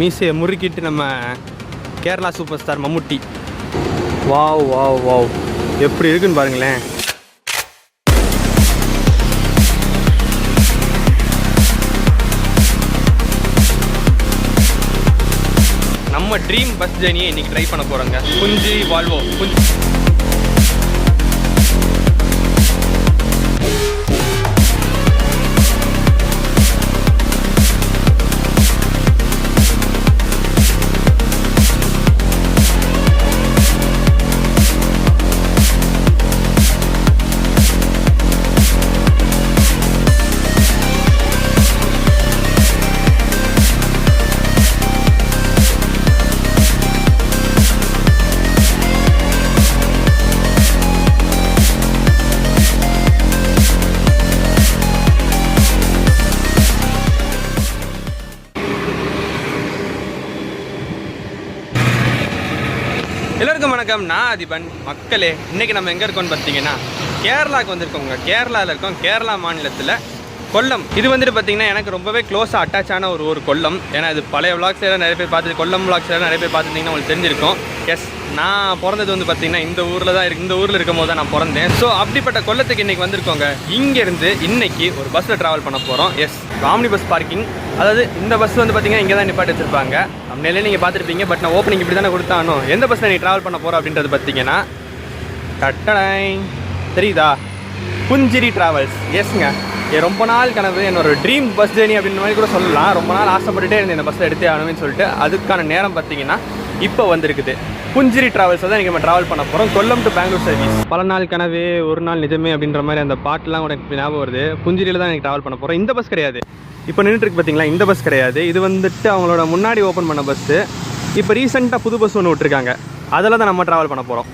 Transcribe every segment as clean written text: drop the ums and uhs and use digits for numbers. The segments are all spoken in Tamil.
மீசையை முறுக்கிட்டு நம்ம கேரளா சூப்பர் ஸ்டார் மம்முட்டி. வாவ் வாவ் வாவ், எப்படி இருக்குன்னு பாருங்களேன். நம்ம ட்ரீம் பஸ் ஜேர்னியை இன்னைக்கு ட்ரை பண்ண போகிறோங்க. புஞ்சி வால்வோ எல்லாருக்கும் வணக்கம். நான் அதிபன். மக்களே, இன்றைக்கி நம்ம எங்கே இருக்கோம்னு பார்த்தீங்கன்னா கேரளாவுக்கு வந்திருக்கோங்க. கேரளாவில் இருக்கோம். கேரளா மாநிலத்தில் கொல்லம். இது வந்துட்டு பார்த்தீங்கன்னா எனக்கு ரொம்பவே க்ளோஸாக அட்டாச்சான ஒரு கொல்லம். ஏன்னா இது பழைய விளாக்ஸ் எல்லாம் நிறைய பேர் பார்த்துட்டு, கொல்லம் விளாக்ஸ் எல்லாம் நிறைய பேர் பார்த்துட்டிங்கன்னா உங்களுக்கு தெரிஞ்சிருக்கும். எஸ், நான் பிறந்தது வந்து பார்த்தீங்கன்னா இந்த ஊரில் தான் இருக்குது. இந்த ஊரில் இருக்கும் போது தான் நான் பிறந்தேன். ஸோ அப்படிப்பட்ட கொல்லத்துக்கு இன்றைக்கி வந்திருக்கோங்க. இங்கேருந்து இன்றைக்கி ஒரு பஸ்ஸில் ட்ராவல் பண்ண போகிறோம். Yes, omni bus parking. அதாவது இந்த பஸ் வந்து பார்த்தீங்கன்னா இங்கே தான் நிப்பாட்டி வச்சுருப்பாங்க. நம்மளே நீங்கள் பார்த்துருப்பீங்க. பட் நான் ஓப்பனிங் இப்படி தானே கொடுத்தானோ. எந்த பஸ்ஸில் நீ ட்ராவல் பண்ண போகிறோம் அப்படின்றது பார்த்தீங்கன்னா கட்டளை தெரியுதா, புஞ்சிரி ட்ராவல்ஸ். எஸ்ங்க, ரொம்ப நாள் கனவு, என்னோட ட்ரீம் பஸ் ஜேர்னி அப்படின்ற மாதிரி கூட சொல்லலாம். ரொம்ப நாள் ஆசைப்பட்டுட்டே இருந்தேன் இந்த பஸ்ஸை எடுத்தே ஆகணும்னு சொல்லிட்டு. அதுக்கான நேரம் பார்த்தீங்கன்னா இப்போ வந்திருக்குது. புஞ்சிரி ட்ராவல்ஸ் தான் நம்ம ட்ராவல் பண்ண போகிறோம். Kollam to Bangalore service. பல நாள் கனவு ஒரு நாள் நிஜமே அப்படின்ற மாதிரி அந்த பாட்டெலாம் உனக்கு ஞாபகம் வருது. புஞ்சிரியில் தான் எனக்கு ட்ராவல் பண்ண போகிறோம். இந்த பஸ் கிடையாது, இப்போ நின்றுட்டுருக்கு பார்த்தீங்களா, இந்த பஸ் கிடையாது. இது வந்துட்டு அவங்களோட முன்னாடி ஓப்பன் பண்ண பஸ்ஸு. இப்போ ரீசெண்டாக புது பஸ் ஒன்று விட்டுருக்காங்க. அதில் தான் நம்ம ட்ராவல் பண்ண போகிறோம்.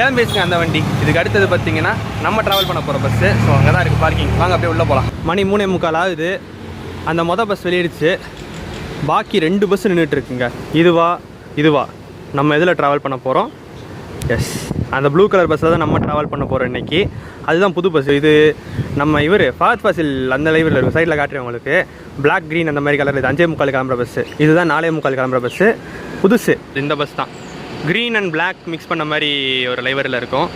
கிளம்பிடுச்சுங்க அந்த வண்டி. இதுக்கு அடுத்தது பார்த்தீங்கன்னா நம்ம ட்ராவல் பண்ண போகிற பஸ்ஸு. ஸோ அங்கே தான் இருக்குது பார்க்கிங். வாங்க அப்படியே உள்ளே போகலாம். மணி 3:45 ஆகுது. அந்த மொதல் பஸ் வெளியிடுச்சு. பாக்கி 2 பஸ் நின்றுட்டுருக்குங்க. இதுவா நம்ம எதில் ட்ராவல் பண்ண போகிறோம். எஸ், அந்த ப்ளூ கலர் பஸ்ஸில் தான் நம்ம ட்ராவல் பண்ண போகிறோம் இன்றைக்கி. அதுதான் புது பஸ். இது நம்ம ஃபஹத் ஃபாசில் அந்த லைவில் இருக்கும். சைடில் காட்டுறேன் உங்களுக்கு. பிளாக் க்ரீன் அந்த மாதிரி கலர். இது 5:45 கிளம்புற பஸ்ஸு. இதுதான் 4:45 கிளம்புற பஸ்ஸு. புதுசு இந்த பஸ் தான். க்ரீன் அண்ட் பிளாக் மிக்ஸ் பண்ண மாதிரி ஒரு லைவரில் இருக்கும்.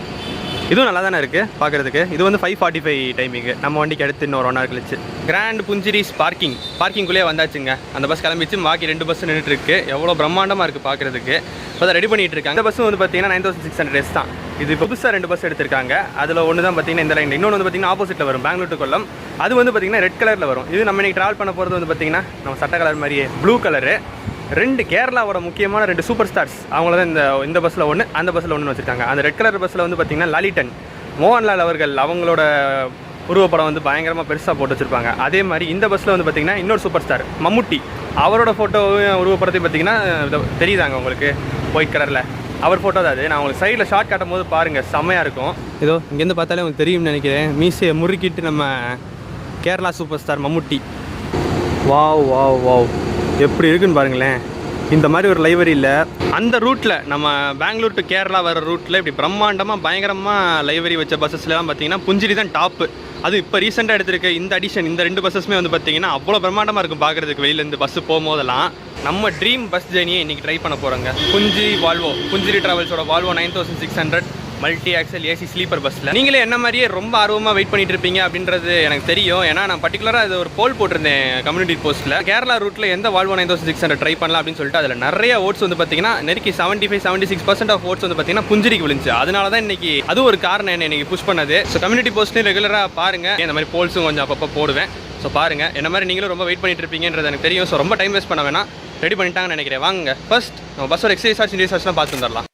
இதுவும் நல்லா தானே இருக்குது பார்க்குறதுக்கு. இது வந்து 5:45 டைமிங்கு. நம்ம வண்டிக்கு அடுத்து இன்னொரு 1 hour கழிச்சு கிராண்ட் புஞ்சிரிஸ் பார்க்கிங்குள்ளேயே வந்தாச்சுங்க. அந்த பஸ் கிளம்பிச்சு. பாக்கி 2 பஸ் நின்றுட்டுருக்கு. எவ்வளோ பிரம்மாண்டமாக இருக்குது பார்க்குறதுக்கு. இப்போ தான் ரெடி பண்ணிகிட்டு இருக்காங்க. இந்த பஸ்ஸும் வந்து பார்த்தீங்கன்னா 9600 தான். இது புதுசாக 2 பஸ் எடுத்திருக்காங்க. அதில் ஒன்று தான் பார்த்தீங்கன்னா இந்த லைன். இன்னொன்று வந்து பார்த்தீங்கன்னா ஆப்போசிட்டில் வரும், பெங்களூர் டு கொல்லம். அது வந்து பார்த்தீங்கன்னா ரெட் கலரில் வரும். இது நம்ம இன்றைக்கி ட்ராவல் பண்ண போகிறது வந்து பார்த்தீங்கன்னா நம்ம சட்ட கலர் மாதிரியே ப்ளூ கலரு. 2 கேரளாவோட முக்கியமான 2 சூப்பர் ஸ்டார்ஸ். அவங்கள தான் இந்த பஸ்ஸில் ஒன்று, அந்த பஸ்ஸில் ஒன்று வச்சுருக்காங்க. அந்த ரெட் கலர் பஸ்ஸில் வந்து பார்த்திங்கன்னா லாலிடன் மோகன்லால் அவர்கள் அவங்களோட உருவப்படம் வந்து பயங்கரமாக பெருசாக போட்டு வச்சுருப்பாங்க. அதே மாதிரி இந்த பஸ்ஸில் வந்து பார்த்திங்கன்னா இன்னொரு சூப்பர் ஸ்டார் மம்முட்டி. அவரோட ஃபோட்டோவும் உருவப்படத்தையும் பார்த்திங்கன்னா தெரியுதாங்க உங்களுக்கு, ஒயிட் கலரில் அவர் ஃபோட்டோ தான் அது. நான் உங்களுக்கு சைடில் ஷார்ட் காட்டும் போது பாருங்கள், செம்மையாக இருக்கும். ஏதோ இங்கேருந்து பார்த்தாலே உங்களுக்கு தெரியும்னு நினைக்கிறேன். மீசையை முறுக்கிட்டு நம்ம கேரளா சூப்பர் ஸ்டார் மம்முட்டி. வாவ் வாவ் வாவ், எப்படி இருக்குன்னு பாருங்களேன். இந்த மாதிரி ஒரு லைப்ரரியில் அந்த ரூட்டில் நம்ம பெங்களூர் டு கேரளா வர ரூட்டில் இப்படி பிரம்மாண்டமாக பயங்கரமாக லைப்ரரி வச்ச பஸ்ஸஸ்லாம் பார்த்தீங்கன்னா புஞ்சிரி தான் டாப்பு. அது இப்போ ரீசெண்டாக எடுத்திருக்க இந்த அடிஷன், இந்த 2 பஸ்ஸஸுமே வந்து பார்த்தீங்கன்னா அவ்வளோ பிரம்மாண்டமாக இருக்கும் பார்க்குறதுக்கு. வெளியிலேருந்து பஸ்ஸு போகும்போதெல்லாம் நம்ம ட்ரீம் பஸ் ஜேர்னியை இன்றைக்கி ட்ரை பண்ண போகிறோங்க. புஞ்சிரி ட்ராவல்ஸோட Volvo 9600 multi axle AC sleeper பஸ்ஸில். நீங்களே என்ன மாதிரியே ரொம்ப ஆர்வமாக வெயிட் பண்ணிட்டு இருப்பீங்க அப்படின்றது எனக்கு தெரியும். ஏன்னா நான் பர்டிகுலராக இது ஒரு போல் போட்டிருந்தேன் கம்யூனிட்டி போஸ்ட்டில். கேரளா ரூட்டில் எந்த வால்வோ 9600 ட்ரை பண்ணலாம் அப்படின்னு சொல்லிட்டு அதில் நிறைய ஓட்ஸ் வந்து பார்த்தீங்கன்னா நெருக்கி 75-76% ஆஃப் ஓட்ஸ் வந்து பார்த்தீங்கன்னா புஞ்சிரிக்கு விழுந்துச்சு. அதனால தான் இன்றைக்கி அது ஒரு காரணம் என்ன இன்றைக்கி புஷ் பண்ணது. ஸோ கம்யூனிட்டி போஸ்ட்லையும் ரெகுலராக பாருங்கள். இந்த மாதிரி போல்ஸும் கொஞ்சம் அப்பப்போ போடுவேன். ஸோ பாருங்கள், என்ன மாதிரி நீங்களும் ரொம்ப வெயிட் பண்ணிட்டு இருப்பீங்கன்றது எனக்கு தெரியும். ஸோ ரொம்ப டைம் வேஸ்ட் பண்ண வேணாம், ரெடி பண்ணிட்டாங்கன்னு நினைக்கிறேன். வாங்க ஃபர்ஸ்ட் நம்ம பஸ்ஸோட எக்ஸசைஸ் இன்டீரியர்ஸ்லாம் பார்த்து வந்துடலாம்.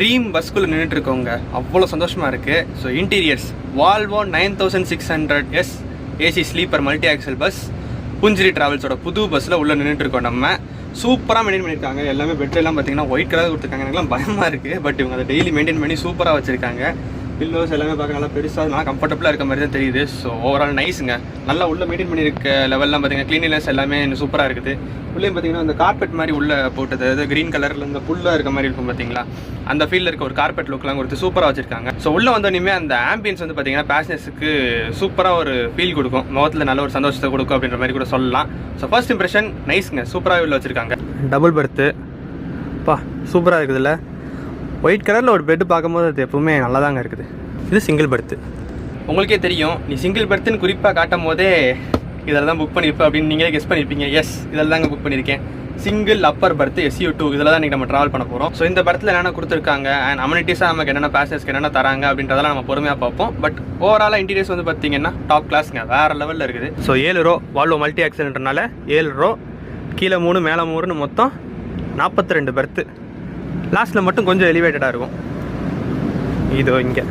ட்ரீம் பஸ்க்குள்ளே நின்றுட்டுருக்கோங்க, அவ்வளோ சந்தோஷமாக இருக்குது. So interiors Volvo 9600S AC sleeper multi axle bus Punchiri டிராவல்ஸோட புது பஸ்ஸில் உள்ளே நின்றுட்டுருக்கோம். நம்ம சூப்பராக மெயின்டைன் பண்ணியிருக்காங்க. எல்லாமே பெட்ரெல்லாம் பார்த்தீங்கன்னா ஒயிட் கலர் கொடுத்துருக்காங்க. எனக்குலாம் பயமாக இருக்குது, பட் இவங்க அதை டெய்லி மெயின்டைன் பண்ணி சூப்பராக வச்சுருக்காங்க. பில்லோஸ் எல்லாமே பார்க்க நல்லா பெருசாக நல்லா கம்ஃபர்டபுளாக இருக்க மாதிரி தான் தெரியுது. ஸோ ஓவரால் நைஸுங்க. நல்லா உள்ளே மெயின்டைன் பண்ணியிருக்க லெவல்லாம் பார்த்தீங்கன்னா க்ளீனினஸ் எல்லாமே சூப்பராக இருக்குது. உள்ளே பார்த்தீங்கன்னா அந்த கார்பெட் மாதிரி உள்ளே போட்டது, அதாவது க்ரீன் கலரில் இந்த புல்லாக இருக்க மாதிரி இருக்கும் பார்த்தீங்களா, அந்த ஃபீல்டில் இருக்க ஒரு கார்பெட் லுக்லாம் கொடுத்து சூப்பராக வச்சுருக்காங்க. ஸோ உள்ளே வந்தோடனே அந்த ஆம்பியன்ஸ் வந்து பார்த்தீங்கன்னா பேசஞ்சர்ஸுக்கு சூப்பராக ஒரு ஃபீல் கொடுக்கும், முகத்தில் நல்ல ஒரு சந்தோஷத்தை கொடுக்கும் அப்படின்ற மாதிரி கூட சொல்லலாம். ஸோ ஃபர்ஸ்ட் இம்ப்ரெஷன் நைஸுங்க, சூப்பராக உள்ள வச்சுருக்காங்க. டபுள் பர்த்து பா சூப்பராக இருக்குதுல்ல. ஒயிட் கலரில் ஒரு பெட்டு பார்க்கும்போது அது எப்பவுமே நல்லா தாங்க இருக்குது. இது சிங்கிள் பர்த்து. உங்களுக்கே தெரியும், நீ சிங்கிள் பர்த்துன்னு குறிப்பாக காட்டும் போதே இதில் தான் புக் பண்ணியிருப்பேன் அப்படின்னு நீங்களே கெஸ் பண்ணியிருப்பீங்க. எஸ், இதில் தாங்க புக் பண்ணியிருக்கேன். சிங்கிள் அப்பர் பர்த்து SU2 இதில் தான் நம்ம ட்ராவல் பண்ண போகிறோம். ஸோ இந்த படத்தில் என்னென்ன கொடுத்துருக்காங்க அண்ட் அம்யூனிட்டிஸாக நமக்கு என்னென்ன பேசஞ்சர்ஸ்க்கு என்னென்ன தராங்க அப்படின்றதெல்லாம் நம்ம பொறுமையாக பார்ப்போம். பட் ஓவராலாக இன்டீரியர்ஸ் வந்து பார்த்தீங்கன்னா டாப் கிளாஸ்ங்க, வேறு லெவலில் இருக்குது. ஸோ 7 ரோ வால்வோ மல்டி ஆக்சல்ன்றனால 7 ரோ, கீழே 3 மேலே 3ன்னு மொத்தம் 42 பர்த்து. லாஸ்ட்டில் மட்டும் கொஞ்சம் எலிவேட்டடாக இருக்கும். இதோ இங்கே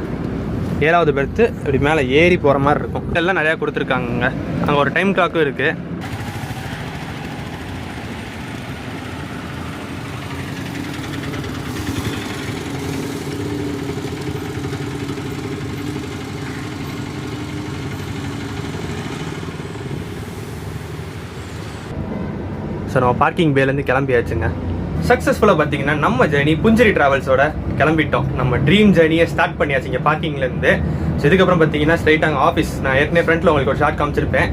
7வது பெர்த்து இப்படி மேலே ஏறி போகிற மாதிரி இருக்கும். இதெல்லாம் நிறையா கொடுத்துருக்காங்க. அங்கே ஒரு டைம் கிளாக்கும் இருக்குது. ஸோ நம்ம பார்க்கிங் பேலேருந்து கிளம்பியாச்சுங்க. சக்ஸஸ்ஃபுல்லாக பார்த்தீங்கன்னா நம்ம ஜேர்னி புஞ்சரி டிராவல்ஸோட கிளம்பிட்டோம். நம்ம ட்ரீம் ஜேர்னியை ஸ்டார்ட் பண்ணியாச்சு இங்கே பார்க்கிங்லேருந்து. ஸோ இதுக்கப்புறம் பார்த்தீங்கன்னா ஸ்ட்ரைட்டாக அங்கே ஆஃபீஸ், நான் ஏற்கனவே ஃப்ரண்ட்டில் உங்களுக்கு ஒரு ஷார்ட் காமிச்சிருப்பேன்,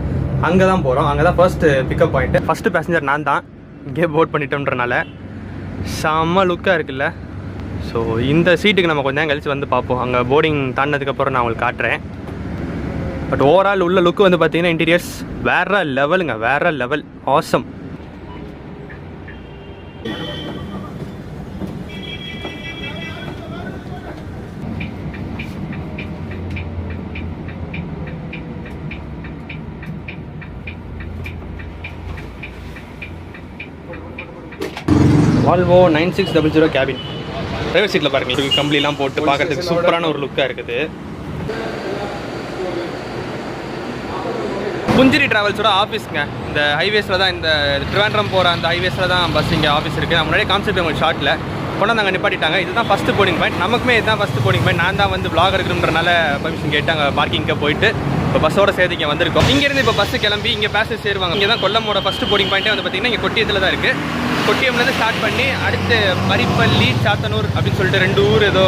அங்கே தான் போகிறோம். அங்கே தான் first pickup point. First passenger நான் தான், இங்கே போட் பண்ணிட்டோன்றனால செம்ம லுக்காக இருக்குல்ல. ஸோ இந்த சீட்டுக்கு நம்ம கொஞ்சம் கழிச்சு வந்து பார்ப்போம். அங்கே போர்டிங் தாண்டினதுக்கப்புறம் நான் உங்களுக்கு காட்டுறேன். பட் ஓவரால் உள்ள லுக்கு வந்து பார்த்தீங்கன்னா இன்டீரியர்ஸ் வேறு லெவலுங்க, வேறு level, awesome. Volvo 9600 cabin driver சீட்டில் பாருங்கள், கம்பளிலாம் போட்டு பார்க்கறதுக்கு சூப்பரான ஒரு லுக்காக இருக்குது. புஞ்சரி டிராவல்ஸோட ஆஃபீஸ்ங்க இந்த ஹைவேஸில் தான், இந்த ட்ரிவாண்ட்ரம் போகிற அந்த ஹைவேஸில் தான் பஸ் இங்கே ஆஃபீஸ் இருக்குது. நான் முன்னாடியே காமிச்சிருப்பேன் உங்களுக்கு ஷார்ட்டில். கொண்டாந்து நிப்பாட்டிட்டாங்க. இதுதான் ஃபஸ்ட்டு போர்டிங் பாயிண்ட். நமக்குமே இதுதான் ஃபஸ்ட்டு போர்டிங் பாயிண்ட். நான் தான் வந்து பிளாக் இருக்குன்றனால பர்மிஷன் கேட்டு அங்கே பார்க்கிங்க்கு போயிட்டு இப்போ பஸ்ஸோட சேர்த்து இங்கே வந்திருக்கோம். இங்கேருந்து இப்போ பஸ்ஸு கிளம்பி இங்கே பேசஞ்சர் சேருவாங்க. இங்கே தான் கொல்லமோட ஃபஸ்ட்டு போர்டிங் பாயிண்ட்டே வந்து பார்த்தீங்கன்னா இங்கே கொட்டியத்தில் தான் இருக்குது. கொட்டியம்லேருந்து ஸ்டார்ட் பண்ணி அடுத்து மரிப்பள்ளி, சாத்தனூர் அப்படின்னு சொல்லிட்டு 2 ஊர் ஏதோ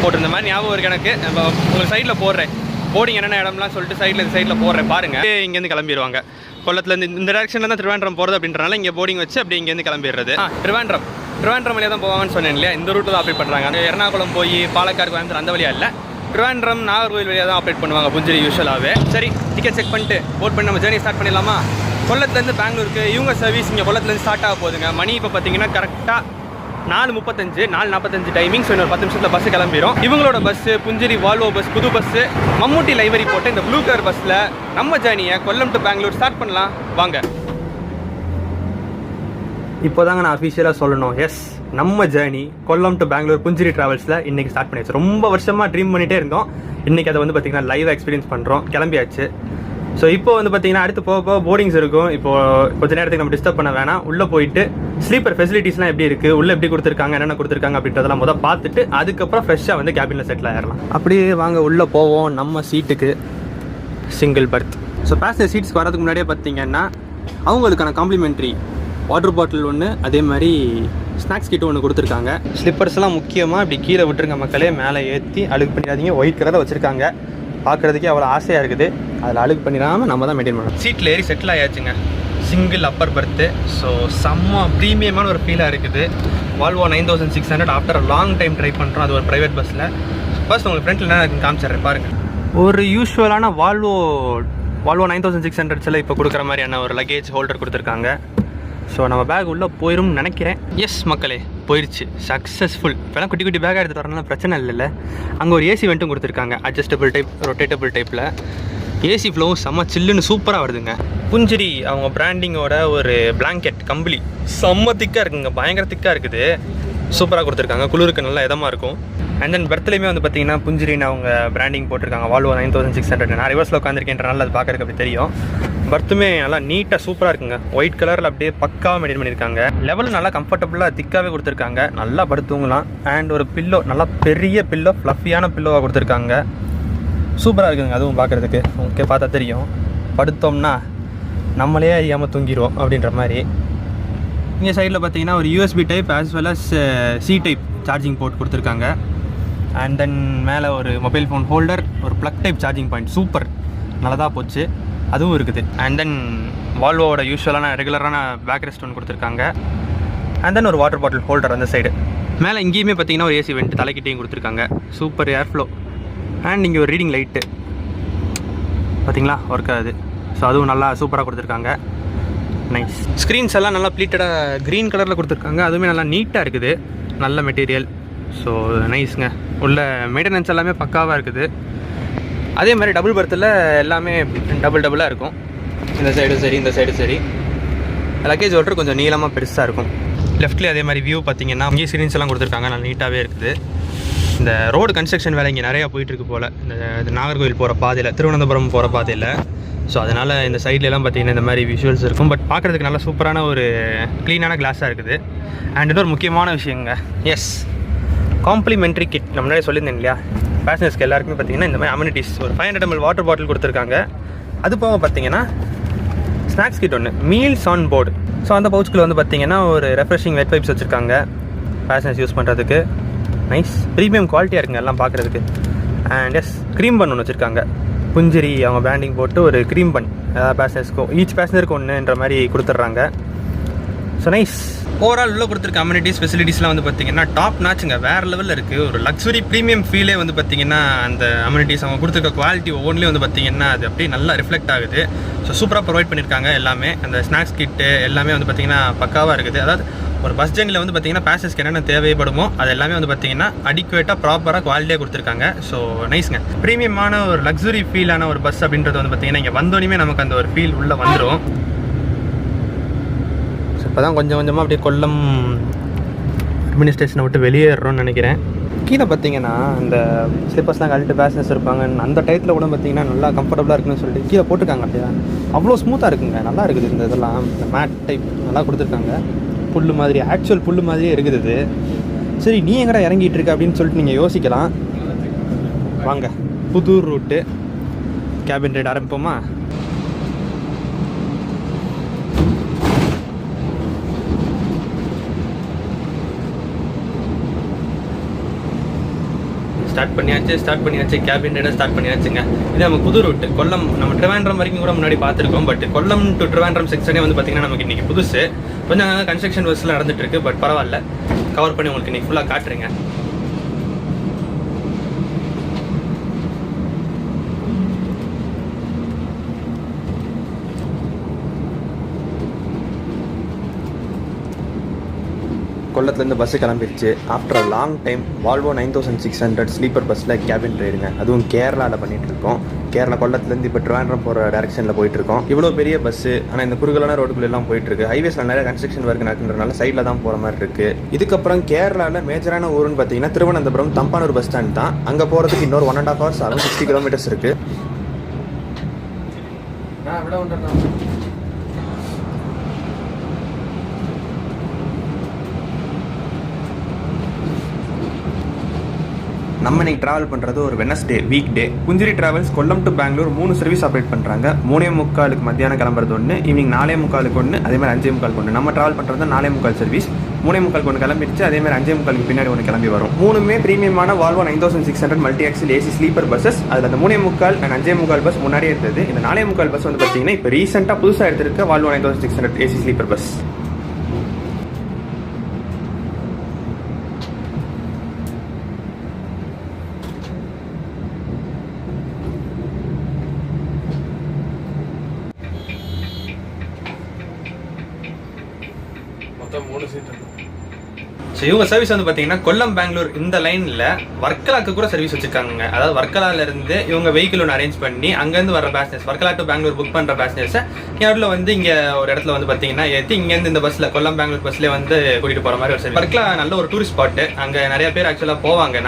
போட்டிருந்த மாதிரி ஞாபகம் இருக்குது எனக்கு. நம்ம உங்களுக்கு சைடில் போடுறேன், போர்டிங் என்னென்ன இடம்லாம் சொல்லிட்டு சைடில் போடுறேன் பாருங்கள். இங்கேருந்து கிளம்பிடுவாங்க. கொல்லத்துலேருந்து இந்த டேரக்ஷனில் தான் ட்ரிவாண்ட்ரம் போகிறது அப்படின்றனால இங்கே போர்டிங் வச்சு அப்படியே இங்கேருந்து கிளம்பிடுறது. ட்ரிவாண்ட்ரம் வழியாக தான் போவாங்கன்னு சொன்னேன் இல்லையா, இந்த ரூட்டில் தான் ஆப்ரேட் பண்ணுறாங்க. அந்த எர்ணாகுளம் போய் பாலக்காடு, கோயம்புத்தூர் அந்த வழியாக இல்லை, ட்ரிவாண்ட்ரம் நாகர்கோவில் வழியாக தான் ஆப்ரேட் பண்ணுவாங்க புஞ்சரி யூஸ்வலாகவே. சரி, டிக்கெட் செக் பண்ணிட்டு போட் பண்ணி நம்ம ஜேர்னி ஸ்டார்ட் பண்ணிடலாமா? கொல்லத்துலேருந்து பெங்களூருக்கு இவங்க சர்வீஸ் இங்கே கொல்லத்துலேருந்து ஸ்டார்ட் ஆக போகுதுங்க. மணி இப்போ பார்த்தீங்கன்னா கரெக்டாக 4:35 டைமிங். ஸோ இன்னொரு 10 நிமிஷத்தில் பஸ்ஸு கிளம்பிடும். இவங்களோட பஸ்ஸு புஞ்சரி வால்வோ பஸ், புது பஸ்ஸு, மம்முட்டி லைவரி போட்டு இந்த ப்ளூ கலர் பஸ்ஸில் நம்ம ஜேர்னியை கொல்லம் டு பெங்களூர் ஸ்டார்ட் பண்ணலாம் வாங்க. இப்போ தாங்க நான் அஃபிஷியலாக சொல்லணும், எஸ் நம்ம ஜேர்னி கொல்லம் டு பெங்களூர் புஞ்சரி டிராவல்ஸில் இன்றைக்கி ஸ்டார்ட் பண்ணியாச்சு. ரொம்ப வருஷமாக ட்ரீம் பண்ணிகிட்டே இருந்தோம். இன்றைக்கி அதை வந்து பார்த்திங்கன்னா லைவாக எக்ஸ்பீரியன்ஸ் பண்ணுறோம். கிளம்பியாச்சு. ஸோ இப்போ வந்து பார்த்தீங்கன்னா அடுத்து போக போர்டிங்ஸ் இருக்கும். இப்போது கொஞ்சம் நேரத்துக்கு நம்ம டிஸ்டர்ப் பண்ண வேணாம். உள்ளே போயிட்டு ஸ்லீப்பர் ஃபெசிலிட்டிஸ்லாம் எப்படி இருக்குது, உள்ளே எப்படி கொடுத்துருக்காங்க, என்னென்ன கொடுத்துருக்காங்க அப்படின்றதெல்லாம் முதல் பார்த்துட்டு அதுக்கப்புறம் ஃப்ரெஷ்ஷாக வந்து கேபினில் செட்டில் ஆகிடலாம். அப்படியே வாங்க உள்ளே போவோம். நம்ம சீட்டுக்கு சிங்கிள் பர்த். ஸோ பேசஞ்சர் சீட்ஸ்க்கு வரதுக்கு முன்னாடியே பார்த்தீங்கன்னா அவங்களுக்கான காம்ப்ளிமெண்ட்ரி வாட்டர் பாட்டில் ஒன்று, அதே மாதிரி ஸ்நாக்ஸ் கிட்ட ஒன்று கொடுத்துருக்காங்க. ஸ்லிப்பர்ஸ்லாம் முக்கியமாக இப்படி கீழே விட்டுருங்க மக்களே, மேலே ஏற்றி அழுக்கு பண்ணிடாதீங்க. ஒயிட் கலரில் வச்சுருக்காங்க, பார்க்குறதுக்கே அவ்வளோ ஆசையாக இருக்குது. அதில் அழுக்கு பண்ணிடாமல் நம்ம தான் மெயின்டைன் பண்ணணும். சீட்டில் ஏறி செட்டில் ஆயாச்சுங்க. சிங்கிள் அப்பர் பர்த்து. ஸோ செம்ம ப்ரீமியமான ஒரு ஃபீலாக இருக்குது. Volvo 9600 after long time try பண்ணுறோம். அது ஒரு ப்ரைவேட் பஸ்ஸில். ஃபர்ஸ்ட் உங்களுக்கு ஃப்ரண்ட்டில் என்ன காமிச்சிட்றேன் பாருங்கள். ஒரு யூஸ்வலான வால்வோ 9600 இப்போ கொடுக்குற மாதிரியான ஒரு லக்கேஜ் ஹோல்டர் கொடுத்துருக்காங்க. ஸோ நம்ம பேக் உள்ளே போயிடும்னு நினைக்கிறேன். எஸ் மக்களே, போயிடுச்சு, சக்ஸஸ்ஃபுல். இப்போலாம் குட்டி குட்டி பேக்காக எடுத்துகிட்டு வரனால பிரச்சனை இல்லைல்ல. அங்கே ஒரு ஏசி வெண்ட்டும் கொடுத்துருக்காங்க, அட்ஜஸ்டபிள் டைப், ரொட்டேட்டபிள் டைப்பில். ஏசி ஃப்ளோவும் செம்ம சில்லுன்னு சூப்பராக வருதுங்க. புஞ்சரி அவங்க பிராண்டிங்கோட ஒரு பிளாங்கெட் கம்பளி செம்ம திக்காக இருக்குங்க, பயங்கர திக்காக இருக்குது. சூப்பராக கொடுத்துருக்காங்க. குளிருக்கு நல்லா இதமாக இருக்கும். அண்ட் தென் பர்த்லேயுமே வந்து பார்த்தீங்கன்னா புஞ்சிரின்னு அவங்க பிராண்டிங் போட்டிருக்காங்க. வால்வோ 9600. நான் ரிவர்ஸில் உட்காந்துருக்கேன்றனால அது பார்க்குறதுக்கு அப்படி தெரியும். பர்த்துமே நல்லா நீட்டாக சூப்பராக இருக்குங்க. ஒயிட் கலரில் அப்படியே பக்காவாக மெயின்டைன் பண்ணியிருக்காங்க. லெவலும் நல்லா கம்ஃபர்டபுளாக திக்காகவே கொடுத்துருக்காங்க. நல்லா படுத்துங்களாம். அண்ட் ஒரு பில்லோ, நல்லா பெரிய பில்லோ, ஃப்ளஃபியான பில்லோவாக கொடுத்துருக்காங்க. சூப்பராக இருக்குதுங்க. அதுவும் பார்க்குறதுக்கு ஓகே, பார்த்தா தெரியும். படுத்தோம்னா நம்மளே அறியாமல் தூங்கிடுவோம் அப்படின்ற மாதிரி. இங்கே சைடில் பார்த்தீங்கன்னா ஒரு USB type as well as C type charging port கொடுத்துருக்காங்க. அண்ட் தென் மேலே ஒரு மொபைல் ஃபோன் ஹோல்டர், ஒரு plug type charging point. Super, நல்லதாக போச்சு. அதுவும் இருக்குது. அண்ட் தென் வால்வோட யூஸ்வலான ரெகுலரான பேக் ரெஸ்ட் ஒன்று கொடுத்துருக்காங்க. அண்ட் தென் ஒரு வாட்டர் பாட்டில் ஹோல்டர் அந்த சைடு. மேலே இங்கேயுமே பார்த்தீங்கன்னா ஒரு ஏசி வெண்ட் தலைக்கிட்டையும் கொடுத்துருக்காங்க. Super air flow. அண்ட் இங்கே ஒரு ரீடிங் லைட்டு பார்த்தீங்களா, ஒர்க் ஆகுது. ஸோ அதுவும் நல்லா சூப்பராக கொடுத்துருக்காங்க. நைஸ். ஸ்க்ரீன்ஸ் எல்லாம் நல்லா ப்ளீட்டடாக க்ரீன் கலரில் கொடுத்துருக்காங்க. அதுவுமே நல்லா நீட்டாக இருக்குது. நல்ல மெட்டீரியல். ஸோ நைஸுங்க. உள்ள மெயின்டெனன்ஸ் எல்லாமே பக்காவாக இருக்குது. அதே மாதிரி டபுள் பர்த்தில் எல்லாமே டபுளாக இருக்கும். இந்த சைடு சரி, இந்த சைடு சரி. லக்கேஜ் ஹோல்டர் கொஞ்சம் நீளமாக பெருசாக இருக்கும். லெஃப்ட்லேயே அதே மாதிரி வியூ பார்த்தீங்கன்னா இங்கே ஸ்க்ரீன்ஸ் எல்லாம் கொடுத்துருக்காங்க. நல்லா நீட்டாகவே இருக்குது. இந்த ரோடு கன்ஸ்ட்ரக்ஷன் வேலை இங்கே நிறையா போயிட்டுருக்கு போல். இந்த நாகர்கோவில் போகிற பாதையில், திருவனந்தபுரம் போகிற பாதையில். ஸோ அதனால் இந்த சைட்லலாம் பார்த்தீங்கன்னா இந்த மாதிரி விஷுவல்ஸ் இருக்கும். பட் பார்க்குறதுக்கு நல்லா சூப்பரான ஒரு க்ளீனான கிளாஸாக இருக்குது. அண்ட் இன்னொரு முக்கியமான விஷயங்க, எஸ், காம்ப்ளிமெண்ட்ரி கிட். நம்ம முன்னாடி சொல்லியிருந்தேன் இல்லையா, பேசஞ்சர்ஸ்க்கு எல்லாருக்குமே பார்த்தீங்கன்னா இந்த மாதிரி அம்யூனிட்டிஸ் ஒரு 500 ml வாட்டர் பாட்டில் கொடுத்துருக்காங்க. அது போக பார்த்தீங்கன்னா ஸ்நாக்ஸ் கிட் ஒன்று, மீல்ஸ் ஆன் போர்டு. ஸோ அந்த பவுச்சுக்குள்ள வந்து பார்த்தீங்கன்னா ஒரு ரெஃப்ரெஷிங் வெட் வைப்ஸ் வச்சுருக்காங்க பேசஞ்சர்ஸ் யூஸ் பண்ணுறதுக்கு. நைஸ், ப்ரீமியம் குவாலிட்டியாக இருக்குங்க எல்லாம் பார்க்குறதுக்கு. அண்ட் எஸ், க்ரீம் பன் ஒன்று வச்சுருக்காங்க. புஞ்சிரி அவங்க பிராண்டிங் போட்டு ஒரு க்ரீம் பன் பேசஞ்சர்ஸ்க்கும், ஈச் பேசஞ்சருக்கு ஒன்றுன்ற மாதிரி கொடுத்துட்றாங்க. So nice. ஓவரால் உள்ள கொடுத்துருக்க அம்யூனிட்டிஸ் ஃபெசிலிட்டிஸ்லாம் வந்து பார்த்தீங்கன்னா டாப் நாச்சுங்க, வேறு லெவலில் இருக்குது. ஒரு லக்ஸுரி ப்ரீமியம் ஃபீலே வந்து பார்த்தீங்கன்னா அந்த அம்யூனிட்டிஸ் அவங்க கொடுத்துருக்க குவாலிட்டி ஒவ்வொன்றிலையும் வந்து பார்த்தீங்கன்னா அது அப்படியே நல்லா ரிஃப்ளெக்ட் ஆகுது. ஸோ சூப்பராக ப்ரொவைட் பண்ணியிருக்காங்க எல்லாமே. அந்த ஸ்நாக்ஸ் கிட்டு எல்லாமே வந்து பார்த்தீங்கன்னா பக்காவாக இருக்குது. அதாவது ஒரு பஸ் ஜர்னியில் வந்து பார்த்தீங்கன்னா பேசஞ்சர்ஸ்க்கு என்னென்ன தேவைப்படுமோ அது எல்லாமே வந்து பார்த்தீங்கன்னா அடிக்குவேட்டாக ப்ராப்பராக குவாலிட்டியாக கொடுத்துருக்காங்க. ஸோ நைஸ்ங்க. ப்ரீமியமான ஒரு லக்ஸுரி ஃபீலான ஒரு பஸ் அப்படின்றது வந்து பார்த்தீங்கன்னா இங்கே வந்தோடனே நமக்கு அந்த ஒரு ஃபீல் உள்ளே வந்துடும். ஸோ இப்போ தான் கொஞ்சம் கொஞ்சமாக அப்படியே கொல்லம் அட்மினிஸ்ட்ரேஷனை விட்டு வெளியேறோம்னு நினைக்கிறேன். கீழே பார்த்தீங்கன்னா இந்த ஸ்லிப்பர்ஸ்லாம் கழட்டு பேசஞ்சர்ஸ் இருப்பாங்க. அந்த டயத்தில் கூட பார்த்தீங்கன்னா நல்லா கம்ஃபர்டபுளாக இருக்குன்னு சொல்லிட்டு கீழே போட்டிருக்காங்க. அப்படியே அவ்வளோ ஸ்மூத்தாக இருக்குங்க, நல்லா இருக்குது. இந்த இதெல்லாம் இந்த மேட் டைப் நல்லா கொடுத்துருக்காங்க. புல்லு மாதிரி, ஆக்சுவல் புல்லு மாதிரியே இருக்குது இது. சரி, நீ எங்கடா இறங்கிட்டு இருக்க அப்படின்னு சொல்லிட்டு நீங்கள் யோசிக்கலாம். வாங்க, புது ரூட்டு கேபின் ரைடு ஆரம்பிப்போமா? ஸ்டார்ட் பண்ணியாச்சு கேபின் ரைடை ஸ்டார்ட் பண்ணியாச்சுங்க. இது நம்ம புது ரூட்டு கொல்லம். நம்ம ட்ரிவாண்ட்ரம் வரைக்கும் கூட முன்னாடி பார்த்துருக்கோம். பட் கொல்லம் டு ட்ரிவாண்ட்ரம் செக்ஷனே வந்து பார்த்தீங்கன்னா நமக்கு இன்றைக்கி புதுசு. கொஞ்சம் கன்ஸ்ட்ரக்ஷன் ஒர்க்ஸ்லாம் நடந்துட்டு இருக்கு. பட் பரவாயில்ல, கவர் பண்ணி உங்களுக்கு இன்றைக்கி ஃபுல்லாக காட்டுறேங்க. கொல்லத்துலேருந்து பஸ்ஸு கிளம்பிடுச்சு. After a long time Volvo 9600 sleeper பஸ்ஸில் கேபின் ரைடுங்க. அதுவும் கேரளாவில் பண்ணிகிட்ருக்கோம். கேரளா கொல்லத்துலேருந்து இப்போ ட்ரிவாண்ட்ரம் போகிற டேரக்ஷனில் போயிட்டுருக்கோம். இவ்வளோ பெரிய பஸ்ஸு, ஆனால் இந்த குறுகலான ரோடுக்குள்ளெல்லாம் போயிட்டுருக்கு. ஹைவேஸில் நிறைய கன்ஸ்ட்ரக்ஷன் ஒர்க் நடக்குன்றனால சைடில் தான் போகிற மாதிரி இருக்குது. இதுக்கப்புறம் கேரளாவில் மேஜரான ஊருன்னு பார்த்தீங்கன்னா திருவனந்தபுரம் தம்பானூர் பஸ் ஸ்டாண்ட் தான். அங்கே போகிறதுக்கு இன்னொரு 1.5 hours ஆகும். 60 kilometers இருக்குது. நம்ம இன்னைக்கு ட்ராவல் பண்ணுறது ஒரு Wednesday weekday. Punchiri travels Kollam to Bangalore 3 service operate பண்ணுறாங்க. 3:45 மத்தியானம் கிளம்புறது ஒன்று, ஈவினிங் 4:45 ஒன்று, அதேமாதிரி 5:45 ஒன்று. நம்ம ட்ராவல் பண்ணுறது 4:45 சர்வீஸ். 3:45 ஒன்று கிளம்பிடுச்சு. அதேமாதிரி 5:45 பின்னாடி ஒன்று கிளம்பி வரும். 3மே ப்ரீமியமான Volvo 9600 multi axle AC sleeper buses. அதில் அந்த 3:45 அண்ட் 5:45 பஸ் முன்னாடியே இருந்தது. இந்த 4:45 பஸ் வந்து பார்த்தீங்கன்னா இப்போ ரீசெண்டாக புதுசாக எடுத்திருக்க Volvo 9600 AC sleeper bus. So இவங்க சர்வீஸ் வந்து பார்த்தீங்கன்னா கொல்லம் பெங்களூர் இந்த லைனில் வர்க்கலாக்கு கூட சர்வீஸ் வச்சுருக்காங்க. அதாவது வர்க்கலாலேருந்து இவங்க வெஹிக்கிள் ஒன்று அரேஞ்ச் பண்ணி அங்கேருந்து வர passengers Varkala to Bangalore book பண்ணுற பேசஞ்சர்ஸை நடுவில் வந்து இங்கே ஒரு இடத்துல வந்து பார்த்தீங்கன்னா ஏற்றி இங்கேருந்து இந்த பஸ்ஸில் கொல்லம் பெங்களூர் பஸ்லேயே வந்து கூட்டிகிட்டு போகிற மாதிரி ஒரு சர்வீஸ். வர்க்கலா நல்ல ஒரு டூரிஸ்ட் ஸ்பாட்டு. அங்கே நிறைய பேர் ஆக்சுவலாக போவாங்க.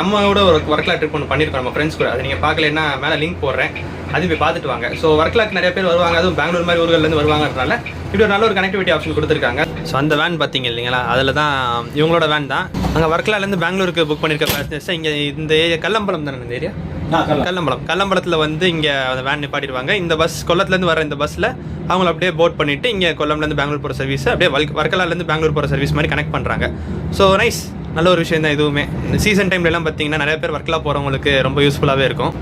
நம்மளோட ஒரு வர்க்கலா ட்ரிப் ஒன்று பண்ணியிருக்கோம் நம்ம ஃப்ரெண்ட்ஸ் கூட. அது நீங்கள் பார்க்கலன்னா மேலே லிங்க் போடுறேன், அது போய் பார்த்துட்டு வாங்க. ஸோ வர்க்கலாக்கு நிறைய பேர் வருவாங்க, அதுவும் பெங்களூர் மாதிரி ஊர்கள்லேருந்து வருவாங்கன்றனால இப்படி ஒரு நல்ல ஒரு கனெக்டிவிட்டி ஆப்ஷன் கொடுத்துருக்காங்க. ஸோ அந்த வேன் பார்த்தீங்க இல்லைங்களா, அதில் தான் இவங்களோட வேன் தான். அங்கே வர்க்கலாலேருந்து பெங்களூருக்கு புக் பண்ணியிருக்க பேசஞ்சர்ஸ் இங்கே இந்த ஏரியா கல்லம்பலம் தானே இந்த ஏரியா கல்லம்பலத்தில் வந்து இங்கே அந்த வேன் நிப்பாட்டிடுவாங்க. இந்த பஸ் கொல்லத்துலேருந்து வர இந்த பஸ்ஸில் அவங்கள அப்படியே போட் பண்ணிவிட்டு இங்கே கொல்லம்லேருந்து பெங்களூர் போகிற சர்வீஸ் அப்படியே வர்க்கலாலேருந்து பெங்களூர் போகிற சர்வீஸ் மாதிரி கனெக்ட் பண்ணுறாங்க. ஸோ நைஸ், நல்ல ஒரு விஷயம் தான் இதுவுமே. இந்த சீசன் டைம்லலாம் பார்த்தீங்கன்னா நிறைய பேர் வர்க்கலா போகிறவங்களுக்கு ரொம்ப யூஸ்ஃபுல்லாகவே இருக்கும்.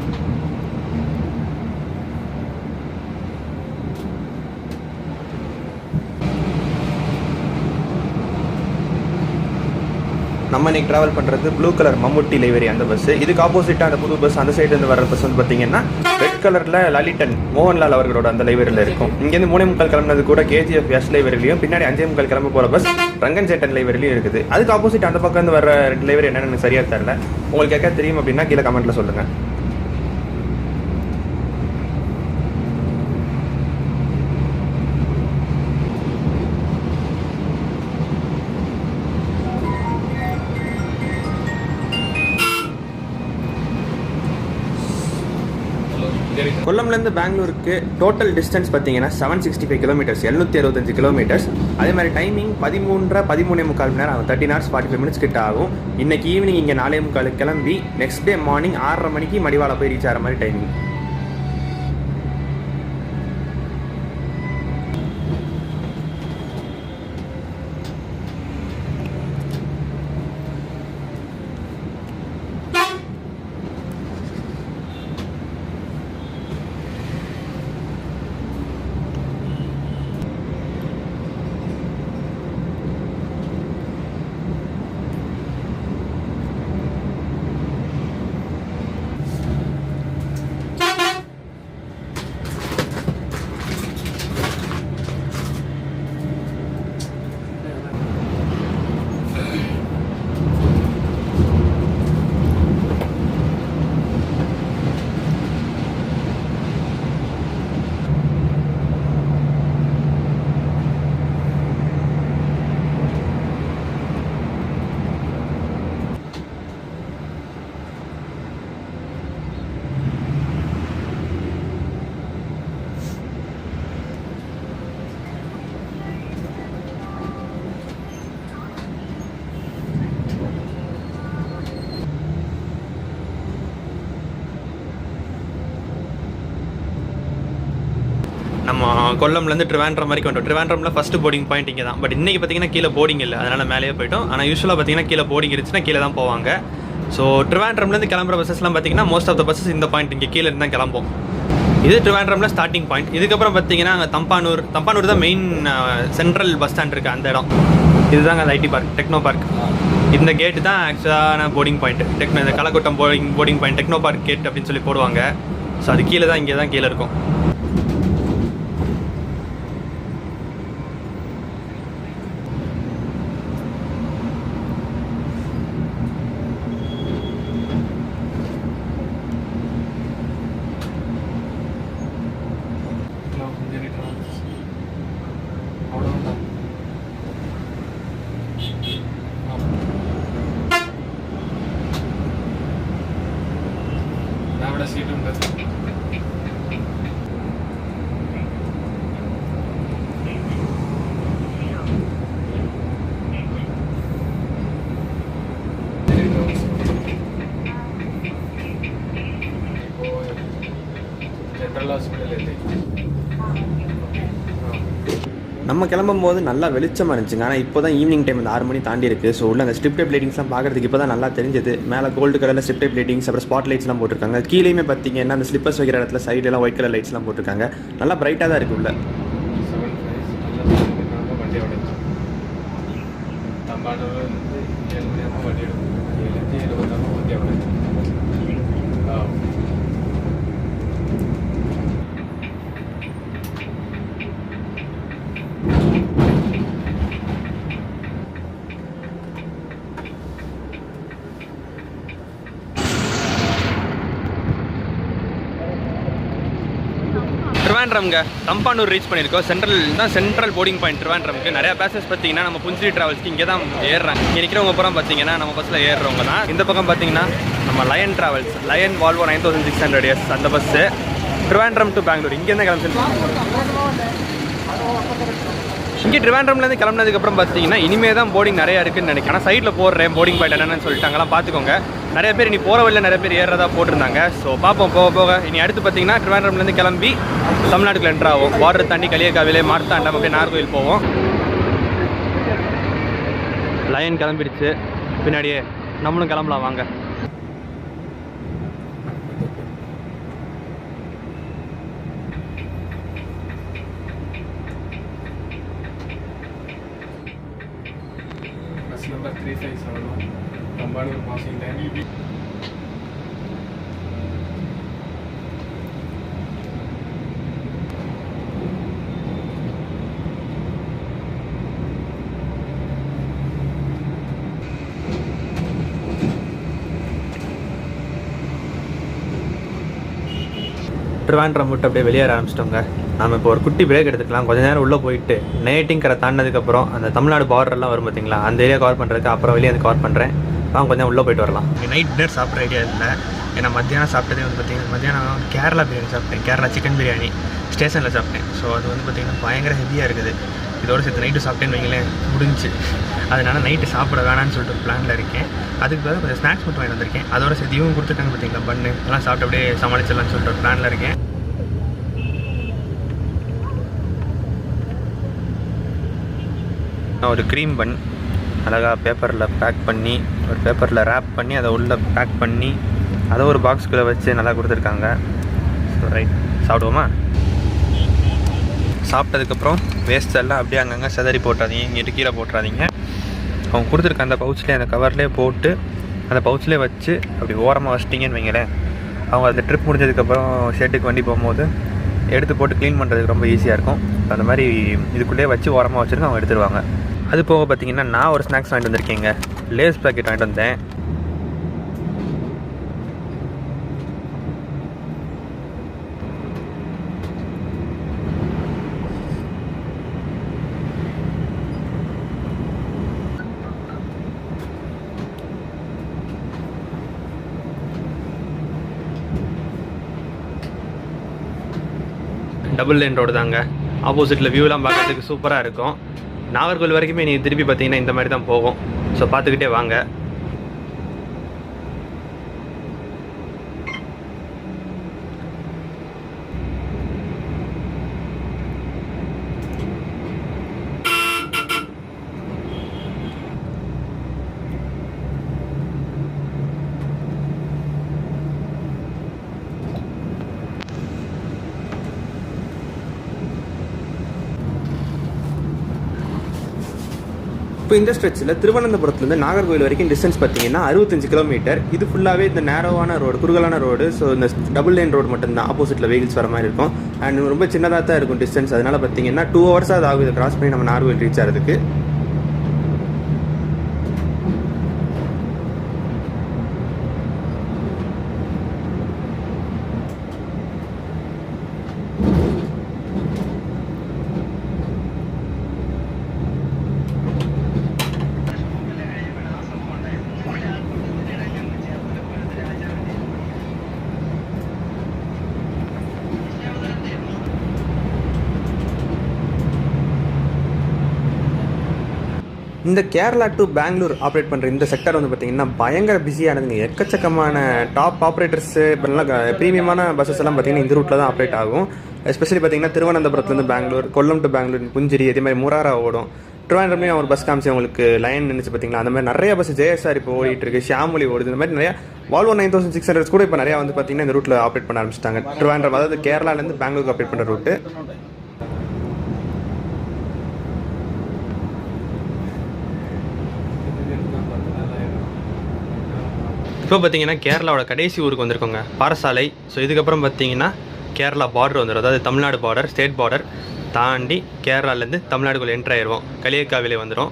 நம்ம இன்னைக்கு ட்ராவல் பண்ணுறது ப்ளூ கலர் மம்முட்டி லைவரி அந்த பஸ். இதுக்கு ஆப்போசிட்டாக அந்த புது பஸ் அந்த சைட்லேருந்து வர பஸ் வந்து பார்த்தீங்கன்னா ரெட் கலரில் லலிதன் மோகன்லால் அவர்களோட அந்த லைவரியில் இருக்கும். இங்கேருந்து 3:45 கிளம்புனது கூட KGF எஸ் லைவரிலையும், பின்னாடி 5:45 கிளம்ப போகிற பஸ் ரங்கன் சேட்டன் லைவரிலையும் இருக்குது. அதுக்கு ஆப்போசிட் அந்த பக்கம் வந்து வர ரெண்டு லைவரி என்னென்னு சரியாக தெரியல. உங்களுக்கு கேட்க தெரியும் அப்படின்னா கீழே கமெண்ட்டில் சொல்லுங்கள். கொல்லம்லேருந்து பெங்களூருக்கு டோட்டல் டிஸ்டன்ஸ் பார்த்தீங்கன்னா 765 கிலோமீட்டர்ஸ், 765 கிலோமீட்டர்ஸ். அதே மாதிரி டைமிங் 13:30 மணி நேரம் ஆகும். 13 hours 45 minutes கிட்ட ஆகும். இன்னைக்கு ஈவினிங் இங்கே 4:45 கிளம்பி நெக்ஸ்ட் டே மார்னிங் 6:30 மணிக்கு மடிவாள போய் ரீச் ஆகிற மாதிரி டைமிங். நம்ம கொல்லம்லேருந்து ட்ரிவாண்ட்ரம் வரைக்கும் வந்துட்டோம். ட்ரிவாண்ட்ரமில் ஃபஸ்ட்டு போர்டிங் பாயிண்ட் இங்கே தான். பட் இன்றைக்கி பார்த்தீங்கன்னா கீழே போர்டிங் இல்லை, அதனால் மேலேயே போய்ட்டோம். ஆனால் யூஸ்வலாக பார்த்தீங்கன்னா கீழே போர்டிங் இருந்துச்சுன்னா கீழே தான் போவாங்க. ஸோ ட்ரிவாண்ட்ரம்லேருந்து கிளம்புற பஸ்ஸஸ்லாம் பார்த்தீங்கன்னா மோஸ்ட் ஆஃப் த பஸ்ஸஸ் இந்த பாயிண்ட் இங்கே கீழே இருந்து தான் கிளம்பும். இது ட்ரிவாண்ட்ரமில் ஸ்டார்டிங் பாயிண்ட். இதுக்கப்புறம் பார்த்தீங்கன்னா அங்கே தம்பானூர் தான் மெயின் சென்ட்ரல் பஸ் ஸ்டாண்ட் இருக்குது அந்த இடம். இதுதாங்க அந்த ஐடி பார்க், டெக்னோ பார்க். இந்த கேட்டு தான் ஆக்சுவலான போர்டிங் பாயிண்ட். இந்த Kazhakkoottam boarding point Technopark gate அப்படின்னு சொல்லி போடுவாங்க. ஸோ அது கீழே தான், இங்கே தான் கீழே இருக்கும். நம்ம கிளம்பும் போது நல்லா வெளிச்சமாக இருந்துச்சுங்க. ஆனால் இப்போ தான் ஈவினிங் டைம் அந்த 6 மணி தாண்டி இருக்குது. ஸோ உள்ள அந்த ஸ்ட்ரிப் டைப் லைட்டிங்ஸ்லாம் பார்க்குறதுக்கு இப்போ தான் நல்லா தெரிஞ்சது. மேலே கோல்டு கலரில் ஸ்ட்ரிப் டைப் லைட்டிங்ஸ், அப்புறம் ஸ்பாட் லைட்ஸ்லாம் போட்டிருக்காங்க. கீழேயுமே பார்த்தீங்கன்னா அந்த ஸ்லிப்பர்ஸ் வைக்கிற இடத்துல சைடெல்லாம் ஒயிட் கலர் லைட்ஸ்லாம் போட்டிருக்காங்க. நல்லா பிரைட்டாக தான் இருக்குது உள்ள. ட்ரிவாண்ட்ரம்ங்க தம்பானூர் ரீச் பண்ணியிருக்கோம். சென்ட்ரல் போர்டிங் பாயிண்ட் ட்ரிவாண்ட்ரம்க்கு. நிறைய பேசஸ் பார்த்தீங்கன்னா நம்ம புஞ்சரி டிராவல்ஸ்க்கு இங்கே தான் ஏறுறாங்க. இங்கே நிற்கிறவங்க அப்புறம் பார்த்தீங்கன்னா நம்ம பஸ்ஸில் ஏறுறவங்க தான். இந்த பக்கம் பார்த்தீங்கன்னா நம்ம line travels, line Volvo 9600S அந்த பஸ்ஸு ட்ரிவாண்ட்ரம் டு பெங்களூர் இங்கேருந்து கிளம்பி. இங்கே ட்ரிவாண்ட்ரம்லேருந்து கிளம்புனதுக்கப்புறம் பார்த்தீங்கன்னா இனிமேல் தான் போர்டிங் நிறையா இருக்குன்னு நினைக்கிறேன். ஆனால் சைடில் போடுறேன் போர்டிங் பாயிண்ட் என்னென்னு சொல்லிட்டாங்கலாம் பார்த்துக்கோங்க. நிறைய பேர் இனி போகிற வழியில் நிறைய பேர் ஏறதா போட்டிருந்தாங்க. ஸோ பார்ப்போம் போக போக. இனி அடுத்து பார்த்தீங்கன்னா ட்ரிவாண்ட்ரம்லேருந்து கிளம்பி தமிழ்நாட்டுக்குள்ள என்ட்ரு ஆகும். பார்டர் தாண்டி களியக்காவிலே மார்த்தாண்டம் அப்படியே நாகர்கோவில் போவோம். லயன் கிளம்பிடுச்சு, பின்னாடியே நம்மளும் கிளம்பலாம் வாங்க. Number 3571 Tambanur passing time. Trivandrum விட்டு அப்படியே வெளியேற ஆரம்பிச்சிட்டோங்க. நம்ம இப்போ ஒரு குட்டி பிரேக் எடுத்துக்கலாம். கொஞ்சம் நேரம் உள்ளே போயிட்டு நைட்டிங் கடை தாண்டினதுக்கப்புறம் அந்த தமிழ்நாடு பார்டர்லாம் வரும் பார்த்தீங்களா, அந்த ஏரியா கவர் பண்ணுறதுக்கு அப்புறம் வெளியே வந்து கவர் பண்ணுறேன். கொஞ்சம் உள்ளே போயிட்டு வரலாம். நைட் டின்னர் சாப்பிட்ற ஐடியா இல்லை. ஏன்னா மத்தியானம் சாப்பிட்டதே வந்து பார்த்திங்கன்னா மத்தியானம் கேரளா பிரியாணி சாப்பிட்டேன். கேரளா சிக்கன் பிரியாணி ஸ்டேஷனில் சாப்பிட்டேன். ஸோ அது வந்து பார்த்திங்கன்னா பயங்கர ஹெவியாக இருக்குது. இதோடு சேர்த்து நைட்டு சாப்பிட்டேன்னு வைங்களேன் முடிஞ்சு. அதனால் நைட்டு சாப்பிட வேணான்னு சொல்லிட்டு ஒரு பிளானில் இருக்கேன். அதுக்கு பதிலாக கொஞ்சம் ஸ்நாக்ஸ் மட்டும் வாங்கி வந்திருக்கேன். அதோட சேர்த்து இவங்க கொடுத்துருக்காங்க பார்த்தீங்களா பண்ணு, அதெல்லாம் சாப்பிட்டு அப்படியே சமாளிச்சிடலான்னு சொல்லிட்டு ஒரு பிளானில் இருக்கேன். ஒரு க்ரீம் பன் அழகாக பேப்பரில் பேக் பண்ணி, ஒரு பேப்பரில் ரேப் பண்ணி அதை உள்ளே பேக் பண்ணி அதை ஒரு பாக்ஸ்குள்ளே வச்சு நல்லா கொடுத்துருக்காங்க. ஸோ ரைட், சாப்பிடுவோமா? சாப்பிட்டதுக்கப்புறம் வேஸ்ட் எல்லாம் அப்படியே அங்கங்கே செதறி போட்டாதீங்க, இங்கிட்டு கீழே போட்டுறாதீங்க. அவங்க கொடுத்துருக்க அந்த பவுச்லேயே அந்த கவர்லேயே போட்டு அந்த பவுச்லேயே வச்சு அப்படி ஓரமாக வச்சிட்டிங்கன்னு வைங்களேன், அவங்க அந்த ட்ரிப் முடிஞ்சதுக்கப்புறம் ஷெட்டுக்கு வண்டி போகும்போது எடுத்து போட்டு க்ளீன் பண்ணுறதுக்கு ரொம்ப ஈஸியாக இருக்கும். அந்த மாதிரி இதுக்குள்ளேயே வச்சு ஓரமாக வச்சுருங்க, அவங்க எடுத்துருவாங்க. அது போக பார்த்திங்கன்னா நான் ஒரு ஸ்நாக்ஸ் வாங்கிட்டு வந்திருக்கேங்க. லேஸ் பேக்கெட் வாங்கிட்டு வந்தேன். டபுள் லைன் ரோடு தாங்க. ஆப்போசிட்டில் வியூலாம் பார்க்கறதுக்கு சூப்பராக இருக்கும். நாகர்கோவில் வரைக்குமே நீங்கள் திருப்பி பார்த்தீங்கன்னா இந்த மாதிரி தான் போகும். ஸோ பார்த்துக்கிட்டே வாங்க. இப்போ இந்த ஸ்ட்ரெச்சில் திருவனந்தபுரத்துலேருந்து நாகர்கோவில் வரைக்கும் டிஸ்டன்ஸ் பார்த்தீங்கன்னா 65 கிலோமீட்டர். இது ஃபுல்லாகவே இந்த நேரோவான ரோடு, குறுகலான ரோடு. ஸோ இந்த டபுள் லைன் ரோடு மட்டும்தான் ஆப்போசிட்டில் வெஹிக்கிள்ஸ் வர மாதிரி இருக்கும். அண்ட் ரொம்ப சின்னதாக தான் இருக்கும் டிஸ்டன்ஸ். அதனால் பார்த்தீங்கன்னா 2 hours அது ஆகுது கிராஸ் பண்ணி நம்ம நாகர்கோவில் ரீச் ஆகிறதுக்கு. இந்த கேரளா டு பெங்களூர் ஆப்ரேட் பண்ணுற இந்த செக்டர் வந்து பார்த்திங்கன்னா பயங்கர பிஸியானதுங்க. எக்கச்சக்கமான டாப் ஆப்ரேட்டர்ஸு இப்போலாம் ப்ரீமியமான பஸ்ஸஸ் எல்லாம் பார்த்திங்கன்னா இந்த ரூட்டில் தான் ஆப்ரேட் ஆகும். எஸ்பெஷலி பார்த்திங்கன்னா திருவனந்தபுரத்துலேருந்து பெங்களூர், கொல்லம் டு பெங்களூர், புஞ்சரி, அதே மாதிரி முராரா ஓடும். ட்ரிவாண்ட்ரம்லேயும் ஒரு பஸ் காமிச்சு உங்களுக்கு லைன் நின்றுச்சு பார்த்திங்களா. அந்த மாதிரி நிறைய பஸ் ஜேஎஸ்ஆர் இப்போ ஓடிட்டு இருக்கு, ஷியாமொழி ஓடுது. இந்த மாதிரி நிறையா வால்வோ 9600 கூட இப்போ நிறையா வந்து பார்த்திங்கன்னா இந்த ரூட்டில் ஆப்ரேட் பண்ண ஆரம்பிச்சிட்டாங்க. ட்ரிவாண்ட்ரம் அதாவது கேரளாலேருந்து பெங்களூருக்கு ஆப்ரேட் பண்ணுற ரூட்டு. இப்போ பார்த்தீங்கன்னா கேரளாவோட கடைசி ஊருக்கு வந்திருக்கோங்க, பாரசாலை. ஸோ இதுக்கப்புறம் பார்த்தீங்கன்னா கேரளா பார்டர் வந்துடும். அதாவது தமிழ்நாடு பார்டர், ஸ்டேட் பார்டர் தாண்டி கேரளாலேருந்து தமிழ்நாடுக்குள்ளே என்ட்ரு ஆயிடுவோம். களியக்காவிலே வந்துடும்.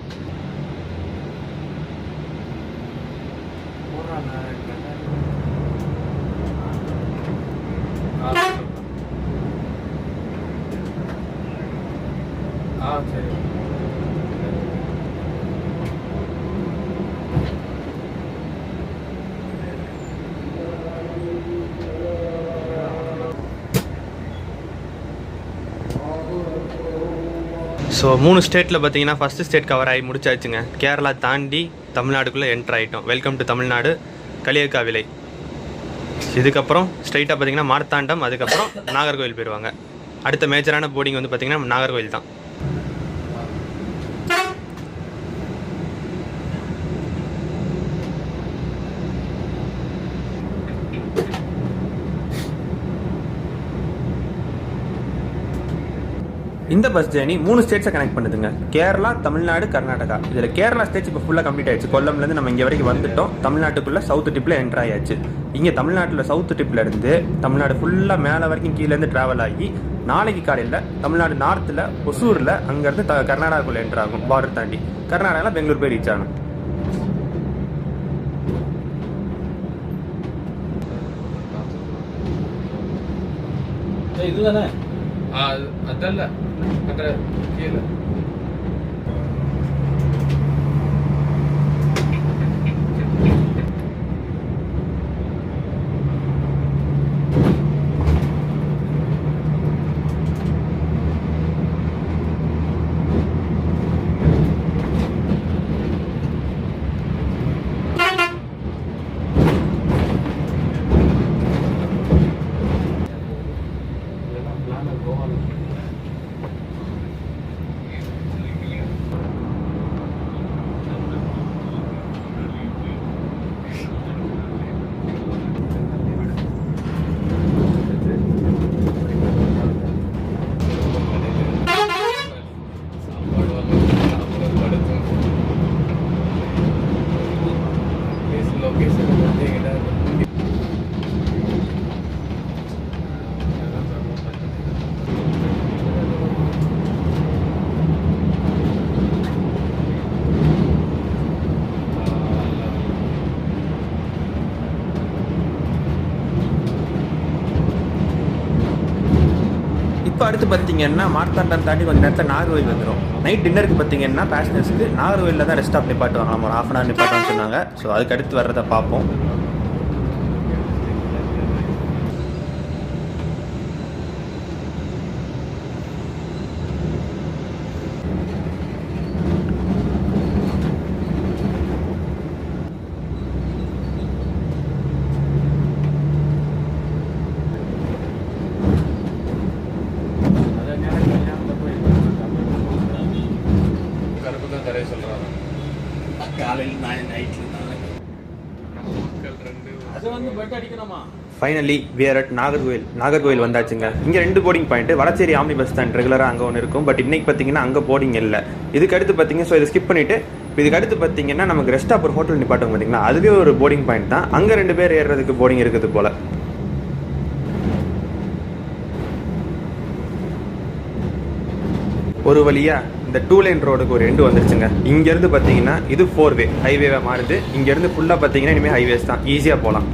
ஸோ 3 ஸ்டேட்டில் பார்த்தீங்கன்னா ஃபஸ்ட்டு ஸ்டேட் கவர் ஆகி முடிச்சாச்சுங்க. கேரளா தாண்டி தமிழ்நாடுக்குள்ளே என்ட்ரு ஆகிட்டோம். Welcome to Tamil Nadu, Kaliyakkavilai. இதுக்கப்புறம் ஸ்ட்ரைட்டாக பார்த்தீங்கன்னா மார்த்தாண்டம், அதுக்கப்புறம் நாகர்கோவில் போயிடுவாங்க. அடுத்த மேஜரான போர்டிங் வந்து பார்த்தீங்கன்னா நாகர்கோவில் தான். இந்த பஸ் ஜேர்னி 3 ஸ்டேட்ஸை கனெக்ட் பண்ணுதுங்க. கேரளா, தமிழ்நாடு, கர்நாடகா. இதில் கேரளா ஸ்டேட்ஸ் இப்போ ஃபுல்லாக கம்ப்ளீட் ஆயிடுச்சு. கொல்லம்லேருந்து நம்ம இங்கே வரைக்கும் வந்துட்டோம். தமிழ்நாட்டுக்குள்ளே சவுத் டிப்பில் என்ட்ரு ஆயாச்சு. இங்கே தமிழ்நாட்டில் சவுத் டிப்பில் இருந்து தமிழ்நாடு ஃபுல்லாக மேலே வரைக்கும் கீழேருந்து ட்ராவல் ஆகி நாளைக்கு காலையில் தமிழ்நாடு நார்த்தில் ஒசூரில் அங்கேருந்து கர்நாடகாக்குள்ளே என்ட்ரு ஆகும். பார்டர் தாண்டி கர்நாடகாவில் பெங்களூர் போய் ரீச் ஆகணும். இதுதானே அதல்ல கீழே இப்போ அடுத்து பார்த்தீங்கன்னா மார்த்தாண்டம் தாண்டி கொஞ்சம் நேரத்தில் நாகர்கோவில் வந்துடும். நைட் டின்னருக்கு பார்த்தீங்கன்னா பேசஞ்சர்ஸ்க்கு நாகர்கோவிலில் தான் ரெஸ்ட் ஸ்டாப் நிப்பாட்டுவாங்க. நம்ம ஒரு ½ hour நிப்பாட்டுவான்னு சொன்னாங்க. ஸோ அதுக்கு அடுத்து வர்றதை பார்ப்போம். Finally we are at Nagercoil வந்தாச்சுங்க. இங்கே 2 boarding point. Vadasery omni bus stand ரெகுலராக அங்கே ஒன்று இருக்கும். பட் இன்னைக்கு பார்த்தீங்கன்னா அங்கே போர்டிங் இல்லை. இதுக்கு அடுத்து பார்த்தீங்க, ஸோ இதை ஸ்கிப் பண்ணிவிட்டு இதுக்கு அடுத்து பார்த்தீங்கன்னா நமக்கு ரெஸ்ட் ஸ்டாப் ஒரு ஹோட்டல் நிப்பாட்டுவோம் பார்த்தீங்கன்னா, அதுவே ஒரு போர்டிங் பாயிண்ட் தான். அங்கே 2 பேர் ஏறுறதுக்கு போர்டிங் இருக்குது போல். ஒரு வழியாக இந்த 2 லைன் ரோடுக்கு ஒரு எண்டு வந்துருச்சுங்க. இங்கேருந்து பார்த்தீங்கன்னா இது 4 வே ஹைவேவாக மாறுது. இங்கேருந்து ஃபுல்லாக பார்த்தீங்கன்னா இனிமேல் ஹைவேஸ் தான், ஈஸியாக போகலாம்.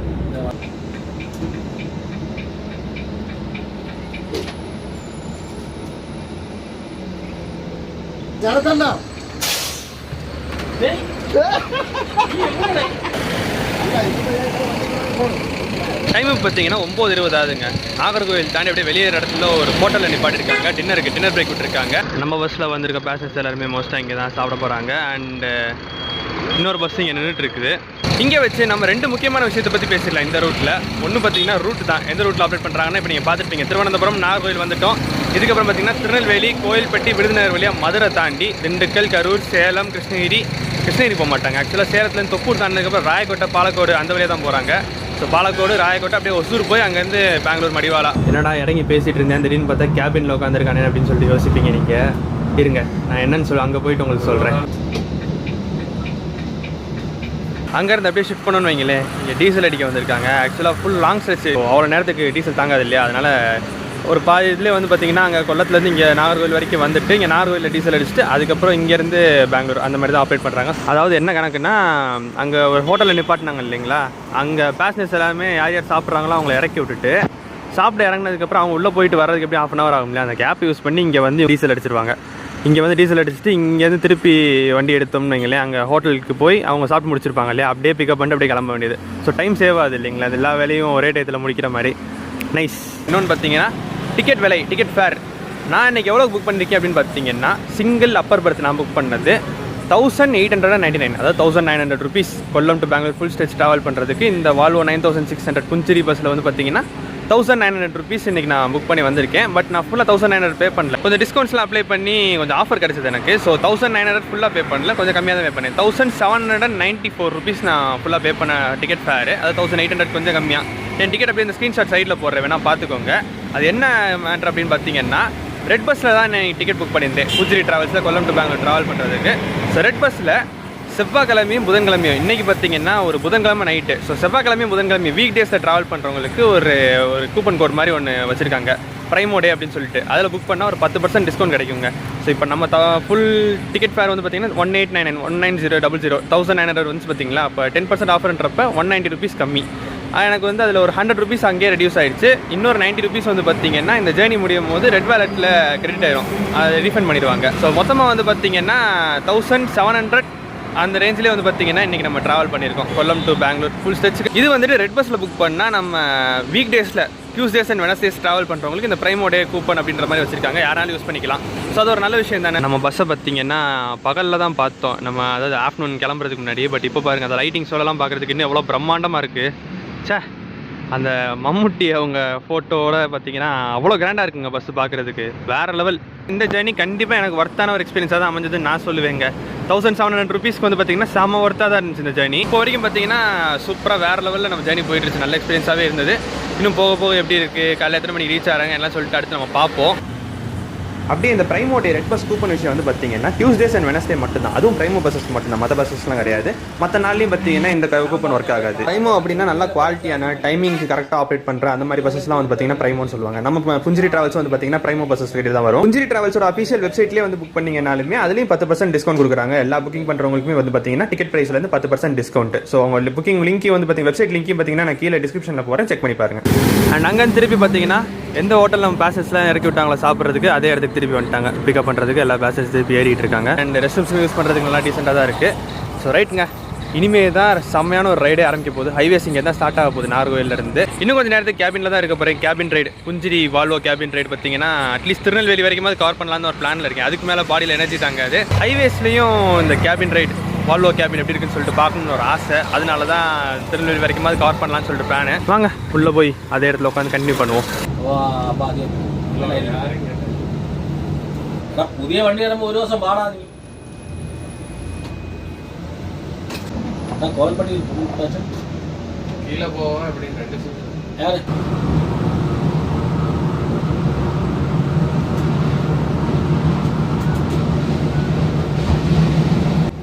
டைம் பார்த்தீங்கன்னா 9:20 ஆகுதுங்க. நாகர்கோவில் தாண்டி அப்படியே வெளியேற இடத்துல ஒரு ஹோட்டலில் நிப்பாட்டிருக்காங்க. டின்னர் பிரேக் விட்டுருக்காங்க. நம்ம பஸ்ஸில் வந்திருக்க பேசஞ்சர்ஸ் எல்லாருமே மோஸ்ட்டாக இங்கே தான் சாப்பிட போகிறாங்க. அண்டு இன்னொரு பஸ் இங்கே நின்றுட்டு இருக்குது. இங்கே வச்சு நம்ம 2 முக்கியமான விஷயத்தை பற்றி பேசிடலாம் இந்த ரூட்டில். ஒன்று பார்த்தீங்கன்னா ரூட் தான், எந்த ரூட்டில் ஆப்ரேட் பண்ணுறாங்கன்னா இப்போ நீங்கள் பார்த்துருப்பீங்க. திருவனந்தபுரம், நாகர்கோவில் வந்துட்டோம். இதுக்கப்புறம் பார்த்தீங்கன்னா திருநெல்வேலி, கோயில்பட்டி, விருதுநகர் வழியாக மதுரை தாண்டி திண்டுக்கல், கரூர், சேலம், கிருஷ்ணகிரி போக மாட்டாங்க. ஆக்சுவலாக சேலத்துலேருந்து தொப்பூர் தாண்டினதுக்கப்புறம் ராயக்கோட்டை, பாலக்கோடு அந்த வழியாக தான் போகிறாங்க. ஸோ பாலக்கோடு, ராயக்கோட்டை அப்படியே ஒசூர் போய் அங்கேருந்து பெங்களூர் மடிவாளா. என்னடா இறங்கி பேசிகிட்டு இருந்தேன், திடீர்னு பார்த்தா கேபினில் உட்காந்துருக்கானே அப்படின்னு சொல்லிட்டு யோசிப்பீங்க நீங்கள். இருங்க, நான் என்னன்னு சொல்லி அங்கே போயிட்டு உங்களுக்கு சொல்கிறேன். அங்கேருந்து அப்படியே ஷிஃப்ட் பண்ணணும்னு வைங்களேன். இங்கே டீசல் அடிக்க வந்திருக்காங்க. ஆக்சுவலாக ஃபுல் லாங் ஸ்ட்ரெச், அவ்வளோ நேரத்துக்கு டீசல் தாங்காது இல்லையா. அதனால் ஒரு பாதி இதுலேயே வந்து பார்த்திங்கன்னா அங்கே கொல்லத்துலேருந்து இங்கே நாகர்கோவில் வரைக்கும் வந்துட்டு இங்கே நாகர்கோவிலில் டீசல் அடிச்சுட்டு அதுக்கப்புறம் இங்கேருந்து பெங்களூர் அந்த மாதிரி தான் ஆப்ரேட் பண்ணுறாங்க. அதாவது என்ன கணக்குன்னா, அங்கே ஒரு ஹோட்டலில் நிப்பாட்டினாங்க இல்லைங்களா, அங்கே பேசஞ்சர்ஸ் எல்லாமே யார் சாப்பிட்றாங்களோ அவங்கள இறக்கி விட்டுட்டு சாப்பிட இறங்கினதுக்கப்புறம் அவங்க உள்ளே போயிட்டு வர்றதுக்கு எப்படி ½ hour ஆகும் இல்லையா, அந்த கேப் யூஸ் பண்ணி இங்கே வந்து டீசல் அடிச்சிருவாங்க. இங்கே வந்து டீசல் அடிச்சுட்டு இங்கேருந்து திருப்பி வண்டி எடுத்தோம்னு வைங்களேன், அங்கே ஹோட்டலுக்கு போய் அவங்க சாப்பிட்டு முடிச்சிருப்பாங்க இல்லையா, அப்படியே பிக்கப் பண்ணிட்டு அப்படியே கிளம்ப வேண்டியது. ஸோ டைம் சேவ் ஆகுது இல்லைங்களா, அது எல்லா வேலையும் ஒரே டயத்தில் முடிக்கிற மாதிரி. நைஸ். இன்னொன்று பார்த்தீங்கன்னா டிக்கெட் விலை, டிக்கெட் ஃபேர் நான் இன்றைக்கி எவ்வளோ புக் பண்ணியிருக்கேன் அப்படின்னு பார்த்தீங்கன்னா சிங்கிள் அப்பர் பர்த் நான் புக் பண்ணது 1899, அதாவது 1900 rupees. Kollam to Bangalore full stage travel பண்ணுறதுக்கு இந்த வால்வோ 9600 புஞ்சிரி பஸ்ஸில் வந்து பார்த்தீங்கன்னா 1900 ருபீஸ் இன்றைக்கி நான் புக் பண்ணி வந்திருக்கேன். பட் நான் ஃபுல்லாக 1900 பே பண்ணல, கொஞ்சம் டிஸ்கவுண்ட்ஸ்லாம் அப்ளை பண்ணி கொஞ்சம் ஆஃபர் கிடச்சிது எனக்கு. ஸோ 1900 ஃபுல்லாக பே பண்ணல, கொஞ்சம் கம்மியாக தான் பே பண்ணேன். 1794 ருபீஸ் நான் ஃபுல்லாக பே பண்ண டிக்கெட் ஃபேரு, அதாவது 1800 கொஞ்சம் கம்மியாக. என் டிக்கெட் அப்படியே இந்த ஸ்க்ரீன்ஷாட் சைடில் போடுறேன், வேணால் பார்த்துக்கோங்க. அது என்ன மேட்ரு அப்படின்னு பார்த்தீங்கன்னா, ரெட் பஸ்ஸில் தான் நான் டிக்கெட் புக் பண்ணியிருந்தேன் புஜ்ரி ட்ராவல்ஸில் கொல்லம் டு பெங்களூர் ட்ராவல் பண்ணுறதுக்கு. ஸோ ரெட் பஸ்ஸில் செவ்வாய்க்கிழமையும் புதன்கிழமையும், இன்றைக்கி பார்த்தீங்கன்னா ஒரு புதன்கிழமை நைட்டு. ஸோ செவ்வாய்க்கிழமையும் புதன்கிழமையும் வீக் டேஸில் ட்ராவல் பண்ணுறவங்களுக்கு ஒரு கூப்பன் கோட் மாதிரி ஒன்று வச்சுருக்காங்க, ப்ரைமோ டே அப்படின்னு சொல்லிட்டு. அதில் புக் பண்ணால் ஒரு 10% டிஸ்கவுண்ட் கிடைக்குங்க. ஸோ இப்போ நம்ம ஃபுல் டிக்கெட் ஃபேர் வந்து பார்த்தீங்கன்னா 1899 19000 1900 வந்து பார்த்தீங்களா, அப்போ 10% ஆஃபர்ன்றப்ப 190 ருபீஸ் கம்மி. எனக்கு வந்து அதில் ஒரு 100 ருபீஸ் அங்கேயே ரெடியூஸ் ஆகிடுச்சு. இன்னொரு 90 ருபீஸ் வந்து பார்த்தீங்கன்னா இந்த ஜேர்னி முடியும் போது ரெட் வேலெட்டில் கிரெடிட் ஆயிரும், அதை ரீஃபண்ட் பண்ணிடுவாங்க. ஸோ மொத்தமாக வந்து பார்த்தீங்கன்னா 1700 அந்த ரேஞ்சிலே வந்து பார்த்தீங்கன்னா இன்றைக்கி நம்ம ட்ராவல் பண்ணியிருக்கோம் கொல்லம் டு பெங்களூர் ஃபுல் ஸ்டெச்சுக்கு. இது வந்துட்டு ரெட் பஸ்ஸில் புக் பண்ணால் நம்ம வீக் டேஸில் டியூஸ்டேஸ் அண்ட் வெனஸ்டேஸ் ட்ராவல் பண்ணுறவங்களுக்கு இந்த ப்ரைமோ டே கூப்பன் அப்படின்ற மாதிரி வச்சுருக்காங்க, யாராலும் யூஸ் பண்ணிக்கலாம். ஸோ அது ஒரு நல்ல விஷயம் தானே. நம்ம பஸ்ஸை பார்த்தீங்கன்னா பகலில் தான் பார்த்தோம் நம்ம, அதாவது ஆஃப்டர்நூன் கிளம்புறதுக்கு முன்னாடி. பட் இப்போ பாருங்கள், அந்த லைட்டிங் ஷோலாம் பார்க்குறதுக்கு இன்னும் எவ்வளோ பிரம்மாண்டமாக இருக்குது. சே, அந்த மம்முட்டி அவங்க ஃபோட்டோவோட பார்த்தீங்கன்னா அவ்வளோ கிராண்டாக இருக்குங்க பஸ்ஸு பார்க்குறதுக்கு, வேறு லெவல். இந்த ஜேர்னி கண்டிப்பாக எனக்கு ஒர்த்தான ஒரு எக்ஸ்பீரியன்ஸாக தான் அமைஞ்சதுன்னு நான் சொல்லுவேங்க. 1700 ருபீஸ்க்கு வந்து பார்த்தீங்கன்னா செம்ம ஒர்த்தாக தான் இருந்துச்சு இந்த ஜேர்னி. இப்போ வரைக்கும் பார்த்தீங்கன்னா சூப்பராக வேறு லெவலில் நம்ம ஜேர்னி போயிட்டு இருந்துச்சு, நல்ல எக்ஸ்பீரியன்ஸாகவே இருந்தது. இன்னும் போக போக எப்படி இருக்குது, காலையில் எத்தனை மணிக்கு ரீச் ஆகிறாங்க எல்லாம் சொல்லிட்டு அடுத்து நம்ம பார்ப்போம். அப்படியே இந்த ப்ரைமோ டே ரெட் பஸ் கூப்பன் விஷயம் வந்து பார்த்தீங்கன்னா டியூஸ்டேஸ் அண்ட் வெனஸ்டே மட்டும் தான், அதுவும் ப்ரைமோ பஸ்ஸஸ் மட்டும் தான், மற்ற பஸ்ஸஸ்லாம் கிடையாது. மற்ற நாள்லையும் பார்த்தீங்கன்னா இந்த கூப்பன் ஒர்க் ஆகாது. ப்ரைமோ அப்படின்னா நல்லா குவாலிட்டியான டைமிங்க்கு கரெக்டாக ஆப்ரேட் பண்ணுற அந்த மாதிரி பஸ்ஸஸ்லாம் வந்து பார்த்தீங்கன்னா ப்ரைமோன்னு சொல்லுவாங்க. நம்ம புஞ்சிரி ட்ராவல்ஸ் வந்து பார்த்தீங்கன்னா ப்ரைமோ பஸ்ஸஸ் கிட்ட தான் வரும். புஞ்சிரி ட்ராவல்ஸோட அஃபிஷியல் வெப்சைட்லேயே வந்து புக் பண்ணிங்கனாலுமே அதுலேயும் 10% டிஸ்கவுண்ட் கொடுக்குறாங்க. எல்லா புக்கிங் பண்ணுறவங்களுக்குமே வந்து பார்த்தீங்கன்னா டிக்கெட் ப்ரைஸ்லேருந்து 10% டிஸ்கவுண்ட். ஸோ உங்க புக்கிங் லிங்க் வந்து பார்த்தீங்கன்னா வெப்சைட் லிங்க்கையும் பார்த்தீங்கன்னா நான் கீழே டிஸ்கிரிப்ஷனில் போகிறேன், செக் பண்ணி பாருங்க. அண்ட் அங்கே திருப்பி பார்த்தீங்கன்னா எந்த ஹோட்டல் நம்ம பேசஸ்லாம் இறக்கி விட்டாங்களோ சாப்பிட்றதுக்கு, அதே இடத்துக்கு திருப்பி வந்துட்டாங்க பிக்கப் பண்ணுறதுக்கு. எல்லா பேசஸ் திருப்பி ஏறிட்டு இருக்காங்க. அண்ட் ரெஸ்ட் ரூம்ஸ் யூஸ் பண்ணுறதுக்கு நல்லா டீசெண்டாக தான் இருக்குது. ஸோ ரைட்டுங்க, இனிமே தான் செம்மையான ஒரு ரைடே ஆரம்பிக்க போகுது. ஹைவேஸ் இங்கே தான் ஸ்டார்ட் ஆக போகுது நாகர்கோயிலேருந்து. இன்னும் கொஞ்சம் நேரத்துக்கு கேபினில் தான் இருக்க போகிறேன். Cabin ride Punchiri Volvo cabin ride பார்த்தீங்கன்னா அட்லீஸ்ட் திருநெல்வேலி வரைக்கும் கவர் பண்ணலான்னு ஒரு பிளானில் இருக்கேன். அதுக்கு மேலே பாடியில் எனர்ஜி தாங்காது. ஹைவேஸ்லேயும் இந்த கேபின் ரைடு வால்வோ கேபின் எப்படி இருக்குன்னு சொல்லிட்டு பார்க்கணுன்னு ஒரு ஆசை. அதனால தான் திருநெல்வேலி வரைக்கும் கவர் பண்ணலான்னு சொல்லிட்டு பிளானு. வாங்க உள்ளே போய் அதே இடத்துல உட்காந்து கண்டினியூ பண்ணுவோம். പുതിയ വണ്ടി വരുമ്പോൾ ഒരു ദിവസം പാടാ കോൽപ്പടി கீழே போவோம் அப்படின்னு 2 செகண்ட். யாரு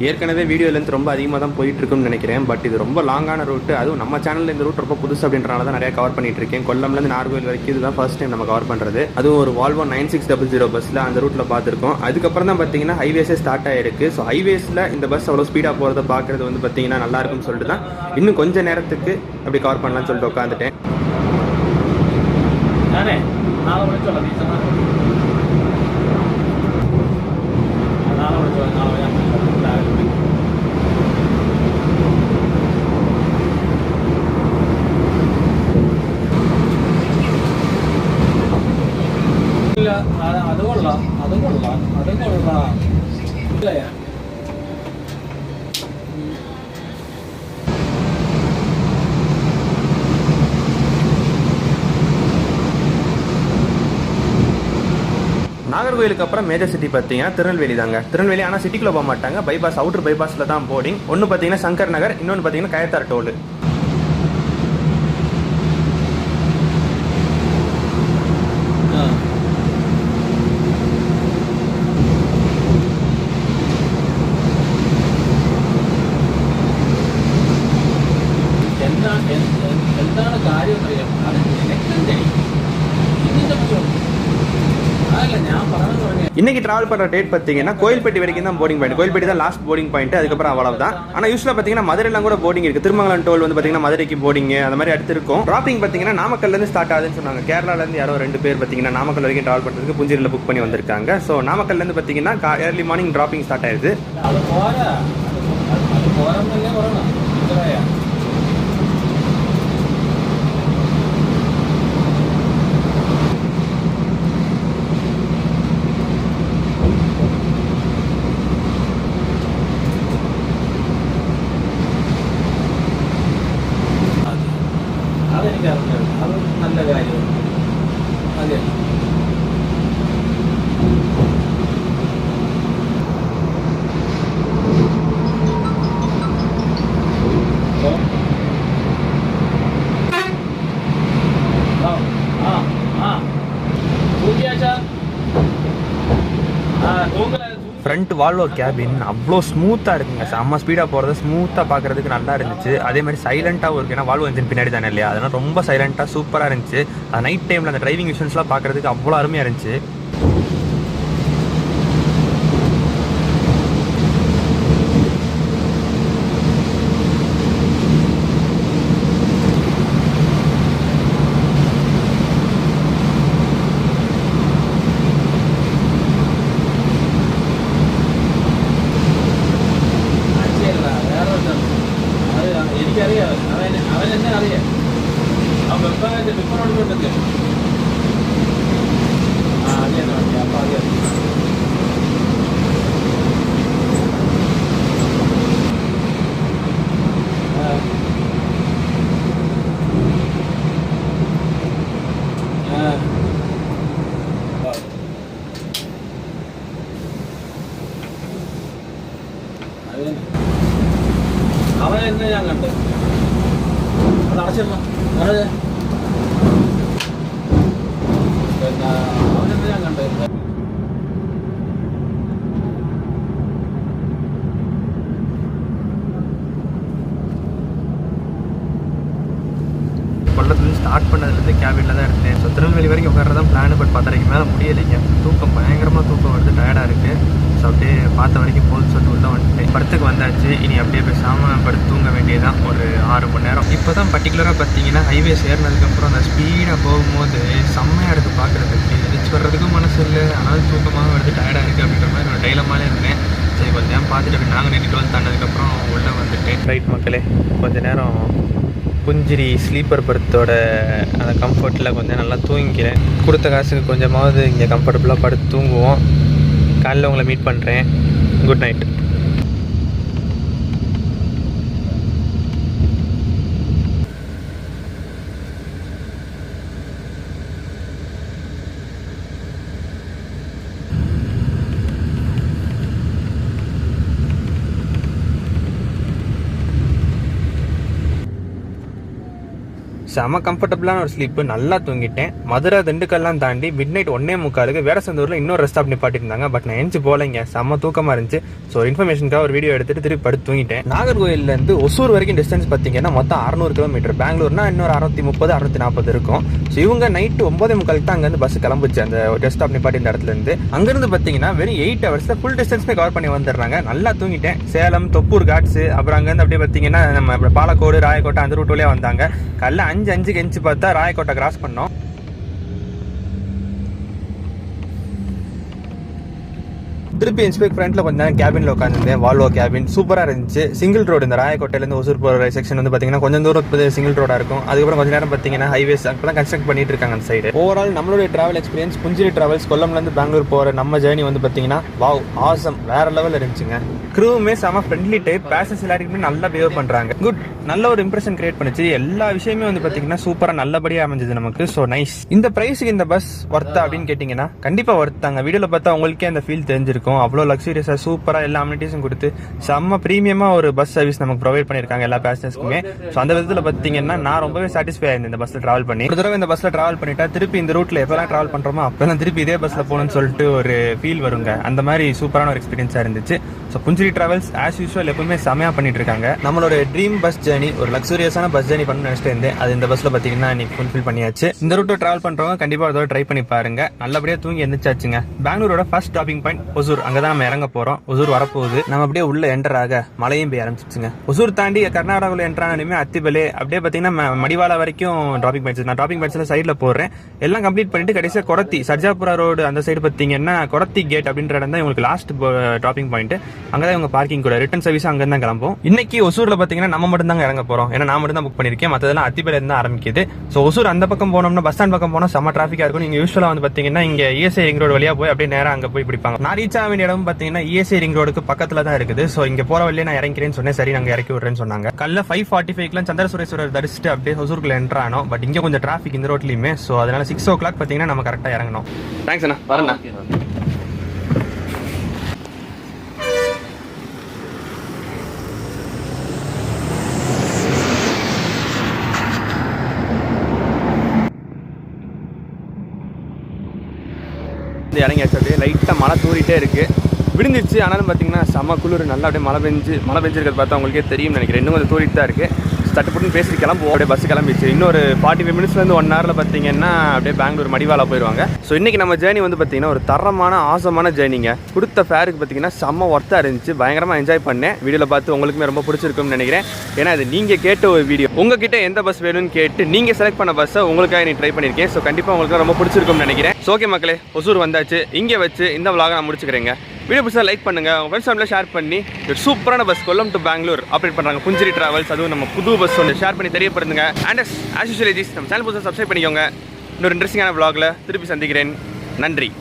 ஏற்கனவே வீடியோ லென்த் ரொம்ப அதிகமாக தான் போயிட்டு இருக்குன்னு நினைக்கிறேன். பட் இது ரொம்ப லாங்கான ரூட், அதுவும் நம்ம சேனலில் இந்த ரூட் ரொம்ப புதுசு அப்படின்றனால தான் நிறைய கவர் பண்ணிட்டு இருக்கேன். கொல்லம்லேருந்து நாகர்கோவில் வரைக்கும் இதுதான் ஃபர்ஸ்ட் டைம் நம்ம கவர் பண்ணுறது. அதுவும் ஒரு வால்வோ 9600 பஸ்ஸில் அந்த ரூட்டில் பார்த்துருக்கோம். அதுக்கப்புறம் தான் பார்த்தீங்கன்னா ஹைவேஸே ஸ்டார்ட் ஆயிருக்கு. ஸோ ஹைவேஸில் இந்த பஸ் அவ்வளோ ஸ்பீடாக போகிறத பார்க்குறது வந்து பார்த்தீங்கன்னா நல்லா இருக்குன்னு சொல்லிட்டு தான் இன்னும் கொஞ்சம் நேரத்துக்கு அப்படி கவர் பண்ணலாம்னு சொல்லிட்டு உட்காந்துட்டேன். ഞാനേ നാളെ വിളിച്ചോളാം, നീ നാളെ വിളിച്ചോളാം. നാളെ ഞാൻ ഇല്ല, അത് കൊള്ളാം, അത് കൊള്ളാം, അത് കൊള്ളാം. ഇല്ലേ நாகர்கோயிலுக்கு அப்புறம் மேஜர் சிட்டி பார்த்தீங்கன்னா திருநெல்வேலி தாங்க. திருநெல்வேலி ஆனால் சிட்டிக்குள்ளே போக மாட்டாங்க, பைபாஸ் அவுட்டர் பைபாஸில் தான் போர்டிங். ஒன்று பார்த்தீங்கன்னா சங்கர் நகர், இன்னொன்று பார்த்தீங்கன்னா கயத்தார் டோல். എന്താണ് കാര്യം അറിയാം, അത് നിനക്കും தெரியும். ഇതിന്റെ അതല്ല ഞാൻ പറഞ്ഞു. இன்னைக்கு டிராவல் பண்ணுற டேட் பார்த்தீங்கன்னா கோயில்பட்டி வரைக்கும் தான் போர்டிங் பாயிண்ட். கோயில்பட்டி தான் லாஸ்ட் போர்டிங் பாயிண்ட், அதுக்கப்புறம் அவ்வளவு தான். ஆனால் யூஸ்வலாக பார்த்தீங்கன்னா மதுரைலாம் கூட போர்டிங் இருக்குது. திருமங்கலம் டோல் வந்து பார்த்தீங்கன்னா மதுரைக்கு போர்டிங் அந்த மாதிரி அடுத்து இருக்கும். டிராப்பிங் பார்த்தீங்கன்னா நாமக்கல்லேருந்து ஸ்டார்ட் ஆகுதுன்னு சொன்னாங்க. கேரளாலேருந்து யாரோ 2 பேர் பார்த்தீங்கன்னா நாமக்கல் வரைக்கும் டிராவல் பண்ணுறதுக்கு புஞ்சிரியில் புக் பண்ணி வந்திருக்காங்க. ஸோ நாமக்கல்லேருந்து பார்த்தீங்கன்னா ஏர்லி மார்னிங் டிராப்பிங் ஸ்டார்ட் ஆயிடுது. அது போரா, அது போறோம்னே வரணும். இத்தனையா ஃப்ரண்ட் வால்வோ கேபின் அவ்வளோ ஸ்மூத்தாக இருக்குங்க. செம்ம ஸ்பீடாக போகிறது, ஸ்மூத்தாக பார்க்குறதுக்கு நல்லா இருந்துச்சு. அதே மாதிரி சைலண்ட்டாகவும் இருக்குது. ஏன்னா வால்வோ இன்ஜின் பின்னாடி தானே இல்லையா, அதனால் ரொம்ப சைலண்ட்டாக சூப்பராக இருந்துச்சு. அது நைட் டைமில் அந்த டிரைவிங் விஷன்ஸ்லாம் பார்க்குறதுக்கு அவ்வளோ அருமையாக இருந்துச்சு. എനിക്കറിയാം അവൻ എന്നെ അറിയാം. അവൻ വെപ്പാകത്തെ വിപ്പനോട് കൊണ്ടൊക്കെ അറിയാം വണ്ടി. അപ്പം അറിയാം. അവൻ എന്നെ ഞാൻ കണ്ടു. അത് അടച്ചിടണം. പിന്നെ അവനെന്നെ ഞാൻ കണ്ടു. கொல்லத்துலேருந்து ஸ்டார்ட் பண்ணதுலேருந்து கேபினில் தான் இருந்தேன். ஸோ திருநெல்வேலி வரைக்கும் உட்காரதான் பிளான். பட் 10:30 மேலே முடியலைங்க. தூக்கம் பயங்கரமாக தூக்கம் வருது, டயர்டாக இருக்குது. ஸோ அப்படியே பார்த்த வரைக்கும் போதுன்னு சொல்லிட்டு உள்ளே வந்துட்டேன். படத்துக்கு வந்தாச்சு. இனி அப்படியே பேசாமல் படுத்து தூங்க வேண்டியதான் ஒரு 6 மணி நேரம். இப்போ தான் பர்டிகுலராக பார்த்தீங்கன்னா ஹைவேஸ் ஏறினதுக்கப்புறம் அந்த ஸ்பீடாக போகும்போது செம்மையாக இருக்குது பார்க்குறதுக்கு. எதிர்த்து வர்றதுக்கும் மனசு இல்லை, ஆனால் தூக்கமாக வருது, டயர்டாக இருக்குது அப்படின்ற மாதிரி ஒரு டைலமாலே இருந்தேன். சரி கொஞ்சம் நேரம் பார்த்துட்டு அப்படி நாங்கள் நின்றுட்டு வந்து தாண்டதுக்கப்புறம் உள்ளே வந்துட்டேன். ரைட் மக்களே, கொஞ்சம் நேரம் புஞ்சிரி ஸ்லீப்பர் பர்த்தோட அந்த கம்ஃபர்ட்டில் கொஞ்சம் நல்லா தூங்கிக்கிறேன். கொடுத்த காசுக்கு கொஞ்சமாவது இங்கே கம்ஃபர்டபுளாக படுத்து தூங்குவோம். காலையில் உங்களை மீட் பண்ணுறேன். Good night. செம கம்ஃபர்டபுளான ஒரு ஸ்லீப்பு, நல்லா தூங்கிட்டேன். மதுரை திண்டுக்கல்லாம் தாண்டி மிட் நைட் 1:45 வேடசந்தூரில் இன்னொரு ரெஸ்ட் ஸ்டாப் நிப்பாட்டிருந்தாங்க. பட் நான் எஞ்சி போகலைங்க, செம்ம தூக்கமாக இருந்துச்சு. ஸோ இன்ஃபர்மேஷனுக்காக ஒரு வீடியோ எடுத்துட்டு திருப்பி படுத்து தூங்கிட்டேன். நாகர்கோயிலேருந்து ஒசூர் வரைக்கும் டிஸ்டன்ஸ் பார்த்தீங்கன்னா மொத்தம் 600 கிலோமீட்டர். பெங்களூர்னா இன்னொரு 630 640 இருக்கும். ஸோ இவங்க நைட்டு 9:45 தான் அங்கேருந்து பஸ் கிளம்புச்சு அந்த ரெஸ்ட் ஸ்டாப் நிப்பாட்டி இந்த இடத்துலேருந்து. அங்கேருந்து பார்த்தீங்கன்னா வெறும் 8 ஹவர்ஸில் ஃபுல் டிஸ்டன்ஸுமே கவர் பண்ணி வந்துடுறாங்க. நல்லா தூங்கிட்டேன். சேலம் தொப்பூர் காட்ஸு அப்புறம் அங்கேருந்து அப்படியே பார்த்தீங்கன்னா நம்ம பாலக்கோடு ராயக்கோட்டை அந்த ரூட் வழியாக வந்தாங்க. காலைல 5:05 எஞ்சி பார்த்தா ராயக்கோட்டை கிராஸ் பண்ணோம். திருப்பி இன்ஸ்பெக்ட் ஃப்ரண்ட்ல கொஞ்சம் நேரம் கேபின்ல உட்காந்துருந்தேன். வால்வோ கேபின் சூப்பராக இருந்துச்சு. சிங்கிள் ரோடு, இந்த ராயக்கோட்டையிலேருந்து ஒசூர் போகிற செக்ஷன் வந்து பார்த்தீங்கன்னா கொஞ்சம் தூரம் சிங்கிள் ரோடாக இருக்கும். அதுக்கப்புறம் கொஞ்சம் நேரம் பார்த்தீங்கன்னா ஹைவேஸ் அப்பெல்லாம் கன்ஸ்ட்ரக்ட் பண்ணிட்டு இருக்காங்க அந்த சைடு. ஓவரால் நம்மளுடைய டிராவல் எக்ஸ்பீரியன்ஸ் புஞ்சிரி டிராவல்ஸ் கொல்லம்லேருந்து பெங்களூர் போகிற நம்ம ஜேர்னி வந்து பார்த்தீங்கன்னா வாவ் ஆசம், வேற லெவலில் இருந்துச்சுங்க. க்ரூவுமே செம ஃப்ரெண்ட்லி டைப், பேசஞ்சர்ஸ் எல்லாருக்குமே நல்லா பிஹேவ் பண்ணுறாங்க. குட், நல்ல ஒரு இம்ப்ரெஷன் கிரியேட் பண்ணுச்சு. எல்லா விஷயமே வந்து பார்த்தீங்கன்னா சூப்பராக நல்லபடியாக அமைஞ்சது நமக்கு. So nice. இந்த ப்ரைஸுக்கு இந்த பஸ் ஒர்த்தா அப்படின்னு கேட்டிங்கன்னா கண்டிப்பாக ஒர்த்தாங்க. வீடியோவில் பார்த்தா உங்களுக்கே அந்த ஃபீல் தெரிஞ்சிருக்கும். அவ்வளோ லக்ஸூரியஸாக சூப்பராக எல்லா அம்யூனிட்டிஸும் கொடுத்து செம்ம ப்ரீமியமாக ஒரு பஸ் சர்வீஸ் நமக்கு ப்ரொவைட் பண்ணியிருக்காங்க எல்லா பேசஞ்சர்ஸ்க்குமே. ஸோ அந்த விதத்தில் பார்த்தீங்கன்னா நான் ரொம்பவே சாட்டிஸ்ஃபை ஆயிருந்தேன் இந்த பஸ்ஸில் ட்ராவல் பண்ணி. ஒரு தடவை இந்த பஸ்ஸில் ட்ராவல் பண்ணிட்டா திருப்பி இந்த ரூட்டில் எப்போலாம் ட்ராவல் பண்ணுறோமோ அப்போலாம் திருப்பி இதே பஸ்ஸில் போகணும்னு சொல்லிட்டு ஒரு ஃபீல் வருங்க. அந்த மாதிரி சூப்பரான ஒரு எக்ஸ்பீரியன்ஸாக இருந்துச்சு. ஸோ புஞ்சிரி டிராவல்ஸ் ஆஸ் யூஸ்வல் எப்பவுமே செமையாக பண்ணிட்டு இருக்காங்க. நம்மளோட ட்ரீம் பஸ் ஜேர்னி, ஒரு லக்ஸூரியஸான பஸ் ஜேர்னி பண்ணணும்னு நினச்சிட்டு இருந்தேன். அது இந்த பஸ்ஸில் பார்த்தீங்கன்னா இன்னைக்கு ஃபுல்ஃபில் பண்ணியாச்சு. இந்த ரூட்டை ட்ராவல் பண்ணுறவங்க கண்டிப்பாக அதோட ட்ரை பண்ணி பாருங்க. நல்லபடியாக தூங்கி எந்திரிச்சாச்சுங்க. பெங்களூரோட ஃபர்ஸ்ட் ஸ்டாப்பிங் பாயிண்ட் ஒசூர். அங்கே தான் நம்ம இறங்க போகிறோம். ஒசூர் வரப்போகுது. நம்ம அப்படியே உள்ள என்டர் ஆக மழையும் பெய்ய ஆரம்பிச்சிச்சுங்க. ஒசூர் தாண்டி கர்நாடகாவில் என்டர் ஆனாலுமே அத்திபலே அப்படியே பார்த்தீங்கன்னா மடிவாளா வரைக்கும் டிராப்பிங் பாயிண்ட்ஸ். நான் டிராப்பிங் பாயிண்ட்ஸில் சைடில் போடுறேன். எல்லாம் கம்ப்ளீட் பண்ணிட்டு கடைசியாக கொடத்தி சர்ஜாபுரா ரோடு அந்த சைடு பார்த்தீங்கன்னா கொடத்தி கேட் அப்படின்ற இடம் தான் இவங்களுக்கு லாஸ்ட் டிராப்பிங் பாயிண்ட். அங்கே தான் இவங்க பார்க்கிங் கூட ரிட்டர்ன் சர்வீஸ் அங்கே தான் கிளம்பும். இன்னைக்கு ஒசூரில் பார்த்தீங்கன்னா நம்ம மட்டும் தான் இறங்க போகிறோம். ஏன்னா நான் மட்டும் தான் புக் பண்ணியிருக்கேன். மற்றதெல்லாம் அத்திபலே தான் ஆரம்பிக்குது. ஸோ ஒசூர் அந்த பக்கம் போனோம்னா பஸ் ஸ்டாண்ட் பக்கம் போனால் செம்ம டிராஃபிக்காக இருக்கும். நீங்கள் யூஸ்வலாக வந்து பார்த்தீங்கன்னா இங்கே இஎஸ்ஐ ரிங் ரோடு வழியாக போய் அப்படியே நேராக அங்கே போய் பிடிப்பாங்க. நான் ரீச் ஆக வேண்டிய இடம் பார்த்தீங்கன்னா இஎஸ்ஐ ரிங் ரோடுக்கு பக்கத்தில் தான் இருக்குது. ஸோ இங்கே போகிற வழியே நான் இறங்கிறேன்னு சொன்னேன். சரி நாங்கள் இறக்கி விட்றேன்னு சொன்னாங்க. காலைல 5:45 சந்திரசுரேஸ்வரர் தரிசிட்டு அப்படியே ஒசூருக்குள்ள என்டர் ஆனோம். பட் இங்கே கொஞ்சம் டிராஃபிக் இந்த ரோட்லையுமே. ஸோ அதனால 6 o'clock பார்த்தீங்கன்னா நம்ம கரெக்டாக இறங்கணும். தேங்க்ஸ் அண்ணா, வரேண்ணா. இறங்கியாச்சு. அப்படியே லைட்டாக மழை தூரிட்டே இருக்குது. விடுந்துச்சு. ஆனாலும் பார்த்தீங்கன்னா செம குளிர், நல்லா அப்படியே மழை பெஞ்சிருக்கிறது பார்த்தா உங்களுக்கே தெரியும்னு நினைக்கிறேன். இன்னும் கொஞ்சம் தூரிட்டு தான் இருக்குது. தட்டுப்பட்டுன்னு பேசி கிளம்புவோம். அப்படியே பஸ் கிளம்பிச்சு. இன்னொரு 45 மினிட்ஸ்லேருந்து 1 ஹவரில் பார்த்தீங்கன்னா அப்படியே பெங்களூர் மடிவாலா போயிடுவாங்க. ஸோ இன்றைக்கி நம்ம ஜேர்னி வந்து பார்த்தீங்கன்னா ஒரு தரமான ஆசமான ஜேர்னிங்க. கொடுத்த ஃபேருக்கு பார்த்தீங்கன்னா செம்ம ஒர்த்தாக இருந்துச்சு. பயங்கரமாக என்ஜாய் பண்ணேன். வீடியோவில் பார்த்து உங்களுக்குமே ரொம்ப பிடிச்சிருக்கும்னு நினைக்கிறேன். ஏன்னா அது நீங்கள் கேட்ட ஒரு வீடியோ. உங்ககிட்ட எந்த பஸ் வேணும்னு கேட்டு நீங்கள் செலக்ட் பண்ண பஸ்ஸை உங்களுக்காக நீ ட்ரை பண்ணியிருக்கேன். ஸோ கண்டிப்பாக உங்களுக்கு ரொம்ப பிடிச்சிருக்கும்னு நினைக்கிறேன். ஸோ ஓகே மக்களே, ஒசூர் வந்தாச்சு. இங்கே வச்சு இந்த vlog நான் முடிச்சுக்கிறேங்க. வீடியோ பிடிச்சா லைக் பண்ணுங்கள், உங்கள் ஃப்ரெண்ட்ஸ் ஃபேமிலியில் ஷேர் பண்ணி ஒரு சூப்பரான bus Kollam to Bangalore operate பண்ணுறாங்க புஞ்சரி டிராவல்ஸ். அதுவும் நம்ம புது பஸ் ஒன்று ஷேர் பண்ணி தெரியப்படுத்துங்க. அண்ட் ஆஸ் யூஷுவல் நம்ம சேனல் புதுசாக சப்ஸ்கிரைப் பண்ணிக்கோங்க. இன்னொரு இன்ட்ரெஸ்டிங்கான vlogல திருப்பி சந்திக்கிறேன். நன்றி.